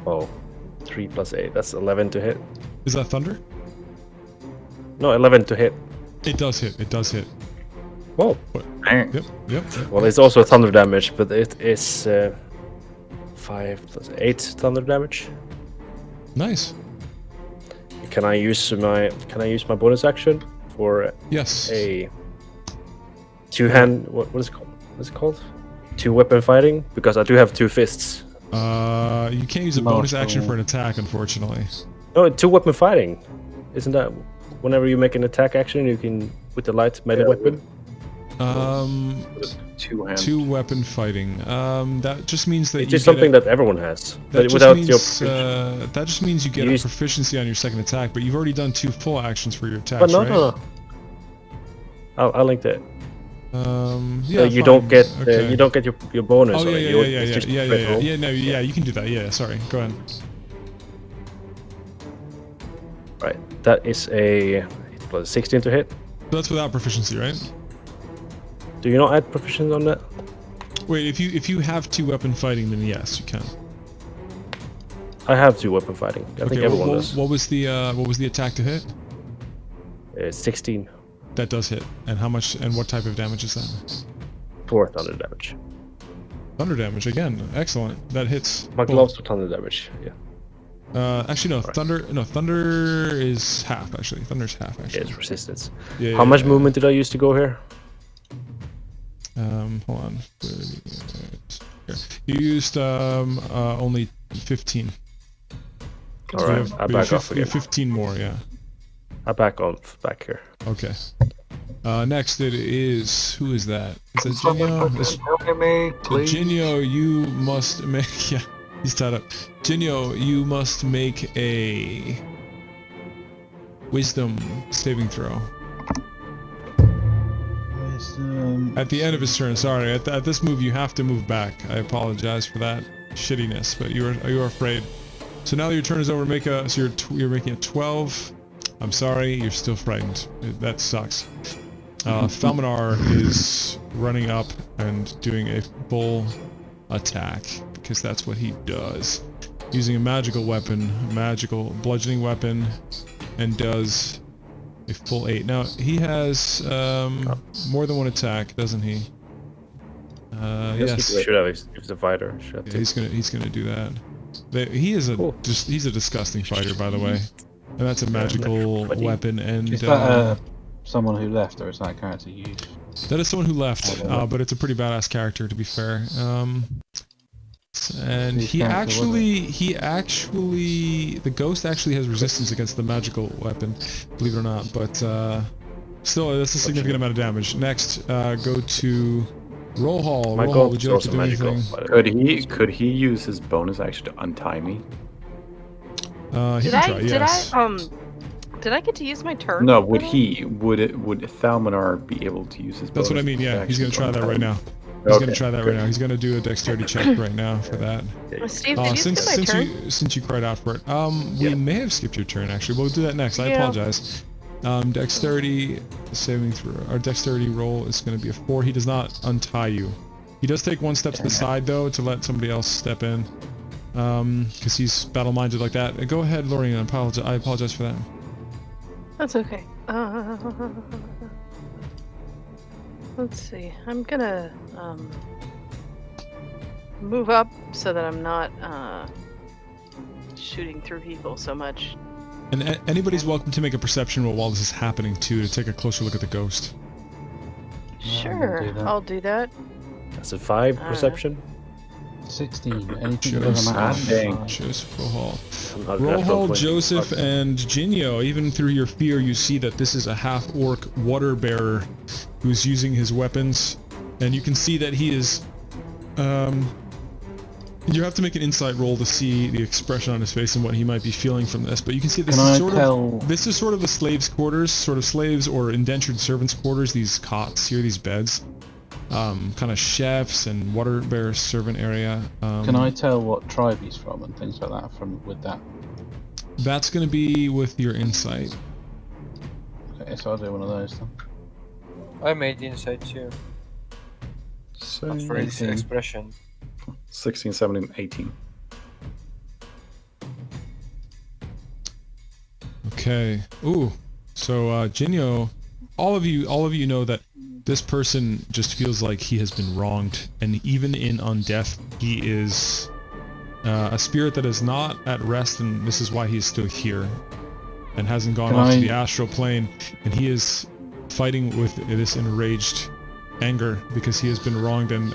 Oh, 3 plus 8. That's 11 to hit. Is that thunder? No, 11 to hit. It does hit. It does hit. Whoa. Yep. Yep. Well, it's also thunder damage, but it is 5 plus 8 thunder damage. Nice. Can I use my bonus action for Yes. a two-hand? What is it called? What's it called? Two weapon fighting, because I do have 2 fists. You can't use a bonus action Martial. for an attack, unfortunately. No, 2 weapon fighting. Isn't that whenever you make an attack action, you can with the light melee weapon? Two-hand. Two weapon fighting. That just means that It's just something that everyone has, that but just without means, your. that just means you get a proficiency on your second attack, but you've already done 2 full actions for your attacks, But no, right? no. I'll link that. Yeah, you fine. don't get Okay. you don't get your bonus. Oh on yeah, it. yeah, It's just crit roll. Yeah, you can do that. Yeah, sorry. Go ahead. Right. That is a 16 to hit. So that's without proficiency, right? Do you not add proficiency on that? Wait, if you have 2 weapon fighting, then yes, you can. I have 2 weapon fighting. I think everyone does. What was the attack to hit? It's 16. That does hit. And how much? And what type of damage is that? 4 thunder damage. Thunder damage again. Excellent. That hits. My both. gloves for thunder damage. Yeah. Actually, no. Right. Thunder is half. Actually, thunder's half. Actually. Yeah, it's resistance. Yeah, How much movement did I use to go here? Hold on. Here. You used only 15. All right, I back off You again. have 15 more. Yeah. I back here. Okay. Next it is, who is that? Is it Jinyo? Help me, please. Jinyo, you must make, yeah, he's tied up. Jinyo, you must make a wisdom saving throw. At the end of his turn, sorry, at this move you have to move back. I apologize for that shittiness, but you are afraid. So now that your turn is over, you're making a 12. I'm sorry, you're still frightened. That sucks. Falmanar is running up and doing a full attack, because that's what he does. Using a magical weapon, a magical bludgeoning weapon, and does a full 8. Now, he has more than one attack, doesn't he? Yes. He should have. He's a fighter. Should have Yeah, he's gonna do that. He is he's a disgusting fighter, by the way. And that's a magical weapon, and Is that someone who left, or is that a character you use? that is someone who left, but it's a pretty badass character, to be fair. And he actually, the ghost actually has resistance against the magical weapon, believe it or not. But still, that's a significant amount of damage. Next, go to Roll Hall. My Roll Hall, gold would is you like to also do magical. anything? Could he use his bonus action to untie me? He can try, yes. Did I get to use my turn? No, would Thalmanar be able to use his bonus? That's what I mean, yeah. He's gonna try that right now. He's gonna try that right now. He's gonna do a dexterity check right now for that. Steve, did you skip my turn? Since you cried out for it, we may have skipped your turn actually. We'll do that next. I apologize. Dexterity saving throw. Our dexterity roll is gonna be a 4. He does not untie you. He does take 1 step to the side though to let somebody else step in, because he's battle-minded like that. Go ahead, Lorien. I apologize for that. That's okay. Let's see. I'm gonna move up so that I'm not shooting through people so much. And anybody's welcome to make a perception roll while this is happening too, to take a closer look at the ghost. Sure, I'll do that. That's a 5 perception. 16. Anything Joseph, doesn't matter. Joseph, Roll Hall. Not Roll natural Hall, 20. Joseph, and Jinyo. Even through your fear, you see that this is a half-orc water bearer who's using his weapons, and you can see that he is. You have to make an insight roll to see the expression on his face and what he might be feeling from this. But you can see this is sort of the slaves' quarters, sort of slaves or indentured servants' quarters. These cots here, these beds. Kind of chefs and water bearer servant area. Can I tell what tribe he's from and things like that with that? That's going to be with your insight. Okay, so I'll do one of those then. I made insight too. For his 18, expression. 16, 17, 18. Okay. Ooh. So Jinyo, all of you know that this person just feels like he has been wronged, and even in undeath, he is a spirit that is not at rest, and this is why he is still here, and hasn't gone off to the astral plane, and he is fighting with this enraged anger because he has been wronged and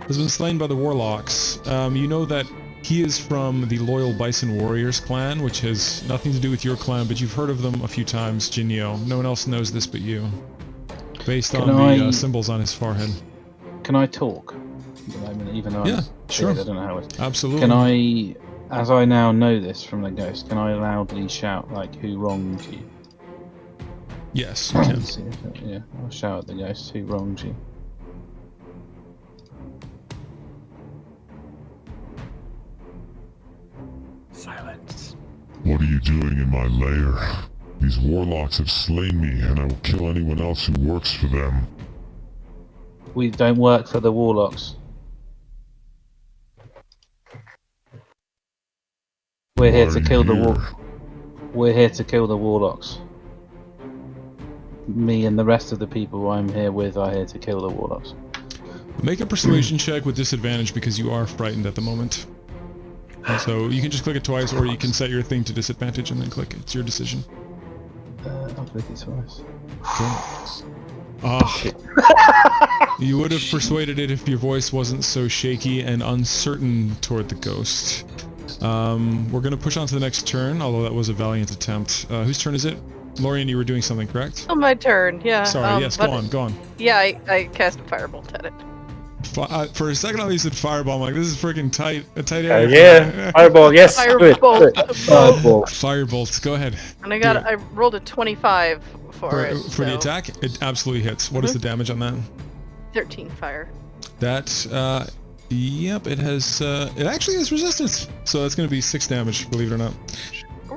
has been slain by the Warlocks. You know that he is from the Loyal Bison Warriors clan, which has nothing to do with your clan, but you've heard of them a few times, Jinyo. No one else knows this but you. based Can on the I- symbols on his forehead. Can I talk? I mean, even though Yeah, I'm sure. scared, I don't know how it. Absolutely. Can I, as I now know this from the ghost, can I loudly shout like, "Who wronged you"? Yes, you can. Let's see if yeah, I'll shout at the ghost. Who wronged you? Silence. What are you doing in my lair? These warlocks have slain me, and I will kill anyone else who works for them. We don't work for the warlocks. We're here Why to are kill you the here? We're here to kill the warlocks. Me and the rest of the people I'm here with are here to kill the warlocks. Make a persuasion check with disadvantage because you are frightened at the moment. So you can just click it twice, or you can set your thing to disadvantage and then click it. It's your decision. I'll click it twice. You would have persuaded it if your voice wasn't so shaky and uncertain toward the ghost. We're going to push on to the next turn, although that was a valiant attempt. Whose turn is it? Lorian, you were doing something, correct? Oh, my turn. Yeah. Sorry, yes, go but- on. Yeah, I cast a firebolt at it. For a second, I thought you said fireball. I'm like, this is freaking tight. A tight area. Yeah, fireball, yes, do it. Firebolt. Fireball. Firebolt, go ahead. And I Do got. it. I rolled a 25 for it. For the so attack, it absolutely hits. What is the damage on that? 13 fire. That, yep, it has, it actually has resistance. So that's going to be 6 damage, believe it or not.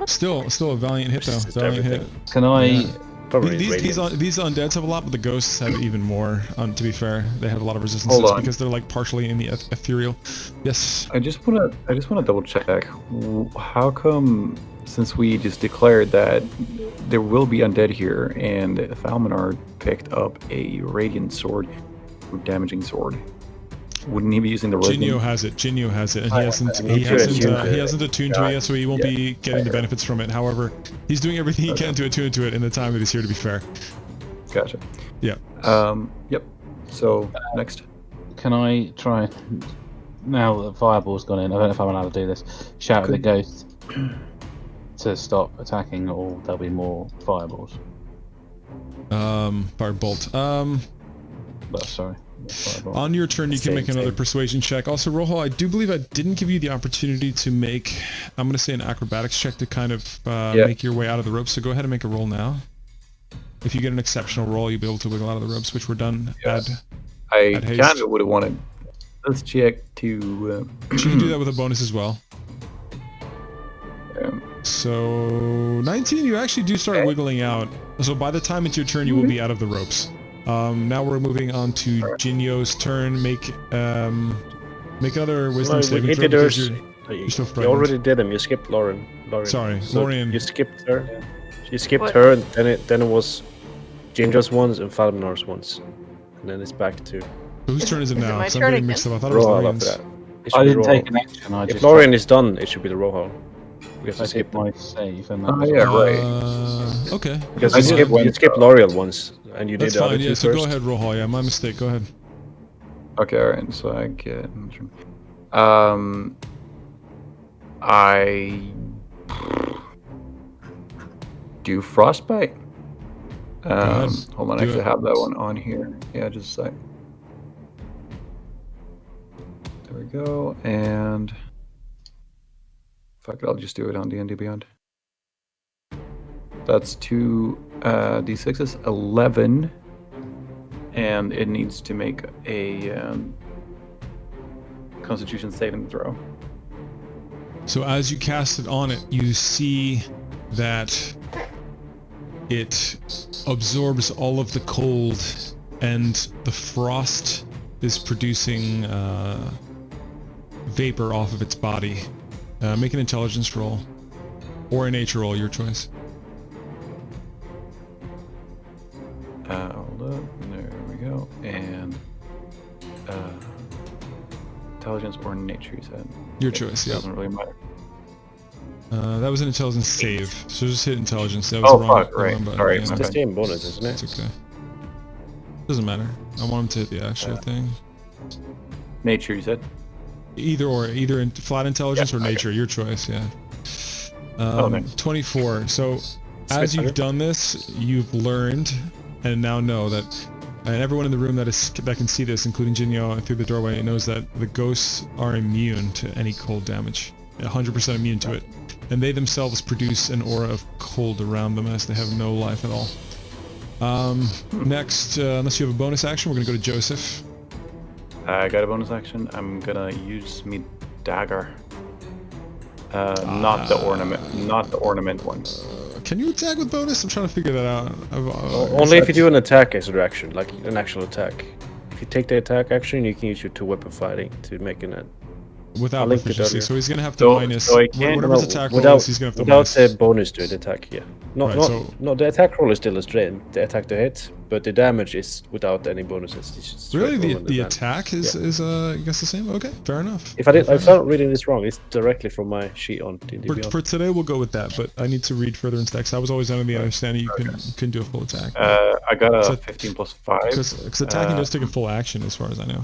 Still a valiant hit, though. Resist Valiant hit. everything. Can I? Yeah. Probably These radiant. these undeads have a lot, but the ghosts have even more. To be fair, they have a lot of resistance Hold on. because they're like partially in the ethereal. Yes. I just wanna double check. How come, since we just declared that there will be undead here, and Falminar picked up a radiant sword, or damaging sword, wouldn't he be using the Jinyo radiant? has it. Jinyo has it, and I need to attune to he it. hasn't attuned to it yet, so he won't be getting the benefits from it. However, he's doing everything he can to attune to it in the time that he's here. To be fair. Gotcha. Yeah. Yep. So next. Can I try? Now that the fireball's gone in, I don't know if I'm allowed to do this. Shout at the ghost to stop attacking, or there'll be more fireballs. Firebolt. But sorry. Fireball. On your turn, you can Same, make another same. persuasion check. Also, Rojo, I do believe I didn't give you the opportunity to make, I'm going to say an acrobatics check to kind of make your way out of the ropes. So go ahead and make a roll now. If you get an exceptional roll, you'll be able to wiggle out of the ropes, which were done Yes. at I At haste. kind of would have wanted. Let's check to. You can do that with a bonus as well. So 19, you actually do start wiggling out. So by the time it's your turn, you will be out of the ropes. Now we're moving on to Jinyo's turn. Make another wisdom saving He throw did because hers. you're still You frightened. already did them. You skipped Lauren. Sorry, So Lorian. You skipped her. You skipped What? her, and then it was Jinja's ones and Falminar's ones, and then it's back to Whose turn is it Is it now? my 'Cause I'm turn getting again? mixed up. I thought it was Rohal Lorian's. after that. It should I be didn't take Rohal. an action. I If just Lorian is done, it should be the Rohal. Because I you did skipped my them. save and Oh that. yeah, right. Okay. Because I you did skipped, one- you skipped L'Oreal once, and you That's did the other fine. two Yeah, so first. go ahead, Rohal. Yeah, my mistake. Go ahead. Okay, alright, so I get. I do frostbite. ahead. Hold on, I Do actually it. have that one on here. Yeah, just a sec. There we go, and fuck it, I'll just do it on D&D Beyond. That's 2 d6s, 11, and it needs to make a Constitution saving throw. So as you cast it on it, you see that it absorbs all of the cold, and the frost is producing vapor off of its body. Make an intelligence roll, or a nature roll, your choice. Hold up, there we go, and intelligence or nature, you said? Your It choice. Yeah. Doesn't really matter. That was an intelligence save, so just hit intelligence. That was Oh, the wrong, fuck, right. wrong button. Sorry, Yeah, It's my the bad. same bonus, isn't it? it's okay. Doesn't matter. I want him to hit the actual thing. Nature, you said? Either or, either in flat intelligence or nature, your choice. Yeah. Nice. 24. So, as bit you've better. done this, you've learned and now know that and everyone in the room that can see this, including Jinyo through the doorway, knows that the ghosts are immune to any cold damage. 100% immune to it. And they themselves produce an aura of cold around them as they have no life at all. Next, unless you have a bonus action, we're going to go to Joseph. I got a bonus action. I'm gonna use me dagger. Not the ornament one. Can you attack with bonus? I'm trying to figure that out. Only if you do an attack as a reaction, like an actual attack. If you take the attack action, you can use your 2-weapon fighting to make an without linked it proficiency, earlier. so he's gonna have to minus so I can't- whatever's attack roll without is, he's gonna have to without minus. the bonus to the attack. Yeah, Right, so- the attack roll is still a strain. The attack to hit, but the damage is without any bonuses. It's just Really, straight roll on the damage. attack is I guess the same. Okay, fair enough. If I'm not reading this wrong, it's directly from my sheet on D&D For, Beyond. for today, we'll go with that, but I need to read further into that 'cause I was always under the understanding you can do a full attack. I got a So- 15 plus 5. Because attacking does take a full action, as far as I know.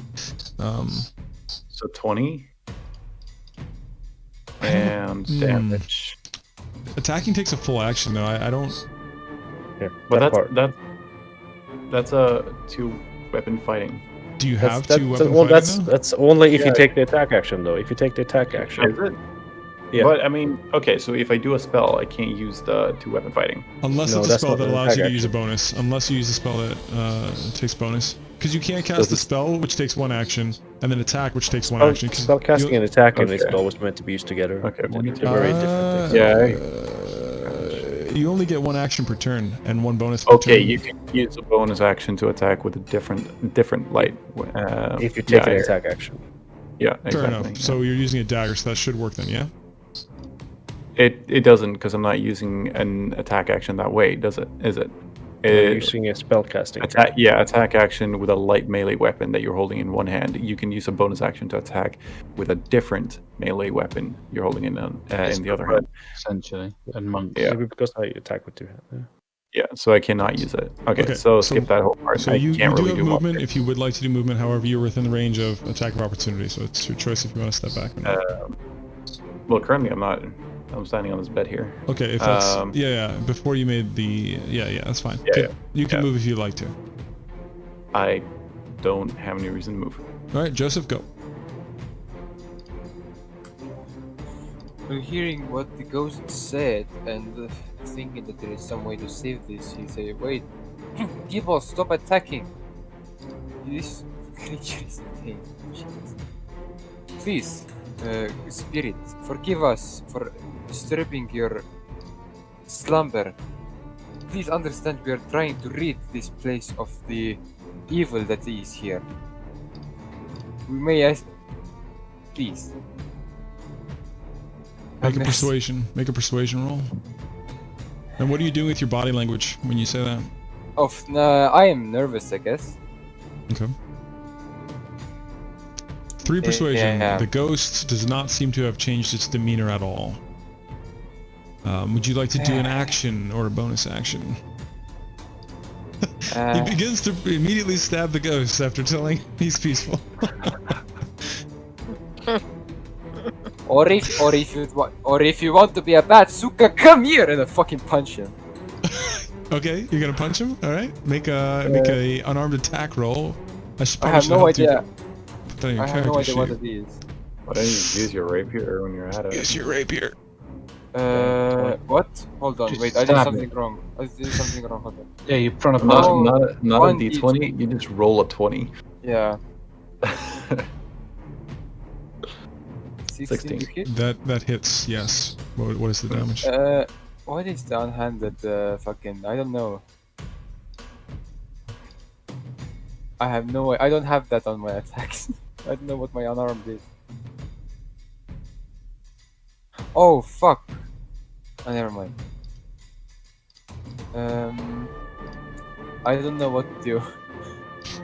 So 20. And damage. Attacking takes a full action, though. I don't. Here, But that part. that's a 2-weapon fighting. Do you have That's- two that's- weapon well, fighting, though? that's only if Yeah. you take the attack action, though. If you take the attack action, Is it? Yeah. But I mean, okay, so if I do a spell, I can't use the 2-weapon fighting. Unless No, it's a that's spell not that an allows you attack to use a bonus. Unless you use a spell that takes bonus. Because you can't cast a spell, which takes one action, and then attack, which takes one action. 'cause spell casting you- and attacking is Okay. always meant to be used together. Okay, They're we need to- very different things. Yeah. You only get one action per turn and one bonus per Okay, turn. you can use a bonus action to attack with a different light. If you take yeah, an attack action. Yeah, Fair exactly. enough. So you're using a dagger, so that should work then, yeah? It doesn't, because I'm not using an attack action that way, does it? Is it? You're using a spell casting. Attack action with a light melee weapon that you're holding in one hand. You can use a bonus action to attack with a different melee weapon you're holding in the other hand. essentially, and monk. Yeah. Maybe because I attack with 2 hands. Yeah. Yeah, so I cannot use it. Okay, so skip that whole part. So I you can't do really have do much. movement if you would like to do movement, however, you're within the range of attack of opportunity, so it's your choice if you want to step back or not. Well, currently I'm not. I'm standing on this bed here. Okay, if that's... yeah, before you made the... Yeah, that's fine. Yeah, You can yeah. move if you'd like to. I don't have any reason to move. Alright, Joseph, go. Well, hearing what the ghost said and thinking that there is some way to save this, he say, "Wait, people, stop attacking! This creature is insane. Please, spirit, forgive us for disturbing your slumber. Please understand we are trying to rid this place of the evil that is here. We may ask... Please." Make a persuasion. Make a persuasion roll. And what are you doing with your body language when you say that? I am nervous, I guess. Okay. 3 persuasion. yeah. The ghost does not seem to have changed its demeanor at all. Would you like to do an action or a bonus action? He begins to immediately stab the ghost after telling he's peaceful. Or if you want to be a bad suka, come here and I fucking punch him. Okay, you're gonna punch him. All right, make a unarmed attack roll. I probably have should no help you idea. put that in your I have no character idea what sheet. it is. Why don't you use your rapier when you're at it? Use your rapier. What? Hold on, Just wait, I did stab something wrong. Hold on. Yeah, you're in front of Not, an not a 1 d20. You just roll a 20. Yeah. 16 to 16. hit? That hits. Yes. What is the damage? What is the unhanded fucking... I don't know. I have no... I don't have that on my attacks. I don't know what my unarmed is. Oh, fuck. Oh, never mind. I don't know what to do.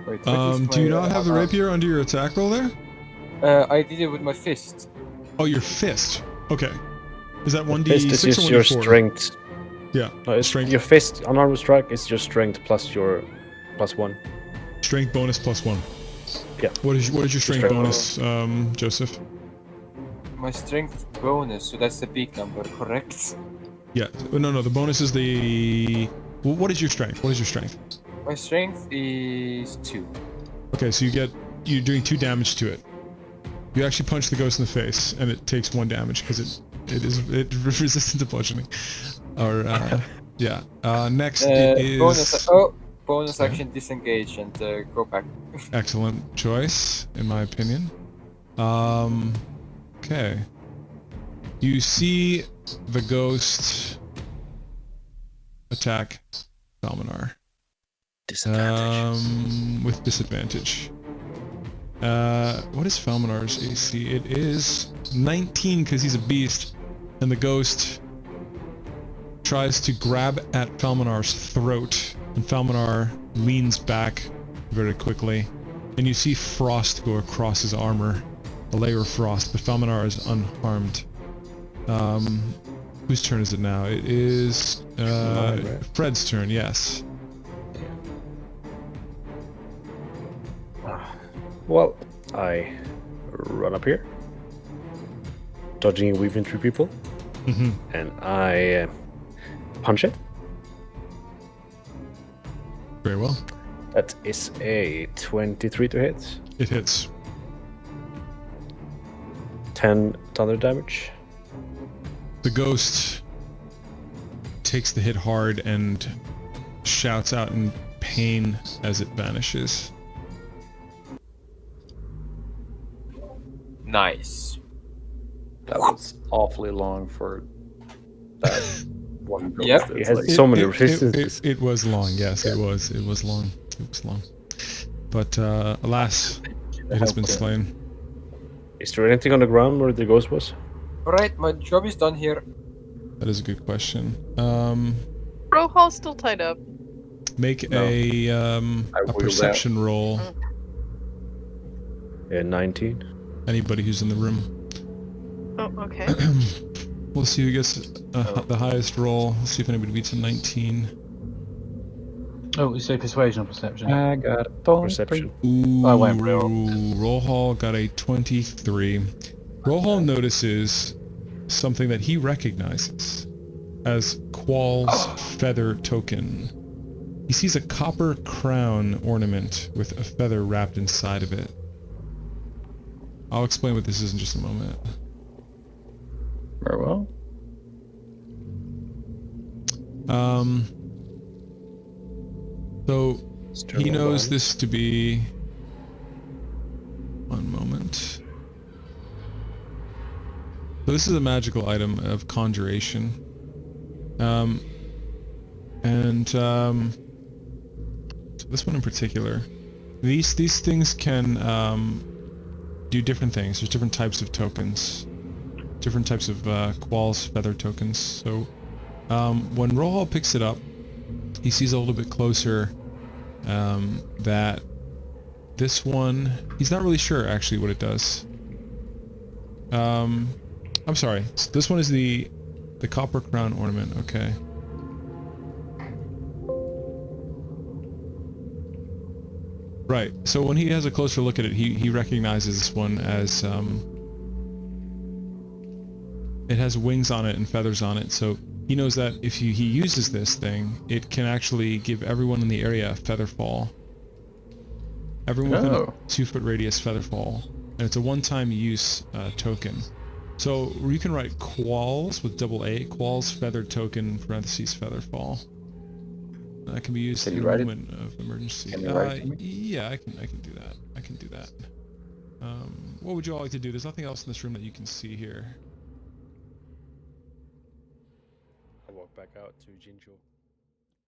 Wait, what is Do you my, not have the unarmed? rapier under your attack roll there? I did it with my fist. Oh, your fist. Okay. Is that Fist is 1d6 just or your 1d4? strength. Yeah. No, it's Strength. your fist unarmed strike is your strength plus your +1. Strength bonus +1. Yeah. What is your strength Strength bonus, Joseph? My strength bonus, so that's a big number, correct? Yeah. No. The bonus is the. Well, what is your strength? What is your strength? My strength is 2. Okay, so you're doing 2 damage to it. You actually punch the ghost in the face, and it takes 1 damage because it resistant to bludgeoning. Or yeah. Next it is bonus Yeah. action disengage and go back. excellent choice in my opinion. Okay. You see the ghost attack Dominar. Disadvantage. With disadvantage. What is Falminar's AC? It is 19 because he's a beast, and the ghost tries to grab at Falminar's throat, and Falminar leans back very quickly, and you see frost go across his armor, a layer of frost, but Falminar is unharmed. Whose turn is it now? It is Fred's turn, yes. Well, I run up here, dodging and weaving through people, and I punch it. Very well. That is a 23 to hit. It hits. 10 thunder damage. The ghost takes the hit hard and shouts out in pain as it vanishes. Nice. That was awfully long for that one ghost. Yep. It has so many resistances. It was long, yes, it was long. It was long. But alas, it has been slain. Is there anything on the ground where the ghost was? Alright, my job is done here. That is a good question. Rohal's still tied up. Make a perception roll. Yeah, 19. Anybody who's in the room. Oh, okay. We'll see who gets the highest roll. Let's see if anybody beats a 19. Oh, you say persuasion or perception? I got a Perception. Ooh, I went real. Rohal got a 23. Rohal notices something that he recognizes as Qual's feather token. He sees a copper crown ornament with a feather wrapped inside of it. I'll explain what this is in just a moment. Very well. So he knows this to be... One moment. So this is a magical item of conjuration. So this one in particular. These things can do different things. There's different types of tokens. Different types of Qual's feather tokens. So when Rohal picks it up, he sees a little bit closer that this one, he's not really sure actually what it does. I'm sorry, this one is the copper crown ornament, okay. Right, so when he has a closer look at it, he recognizes this one as, it has wings on it and feathers on it, so he knows that if he uses this thing, it can actually give everyone in the area a feather fall. Everyone within a 2-foot radius feather fall. And it's a one-time use token. So you can write Qual's with double A, Qual's feather token, parentheses feather fall. That can be used in a moment of emergency. Can you write it to me? Yeah, I can do that. I can do that. What would you all like to do? There's nothing else in this room that you can see here. I'll walk back out to Jinjo.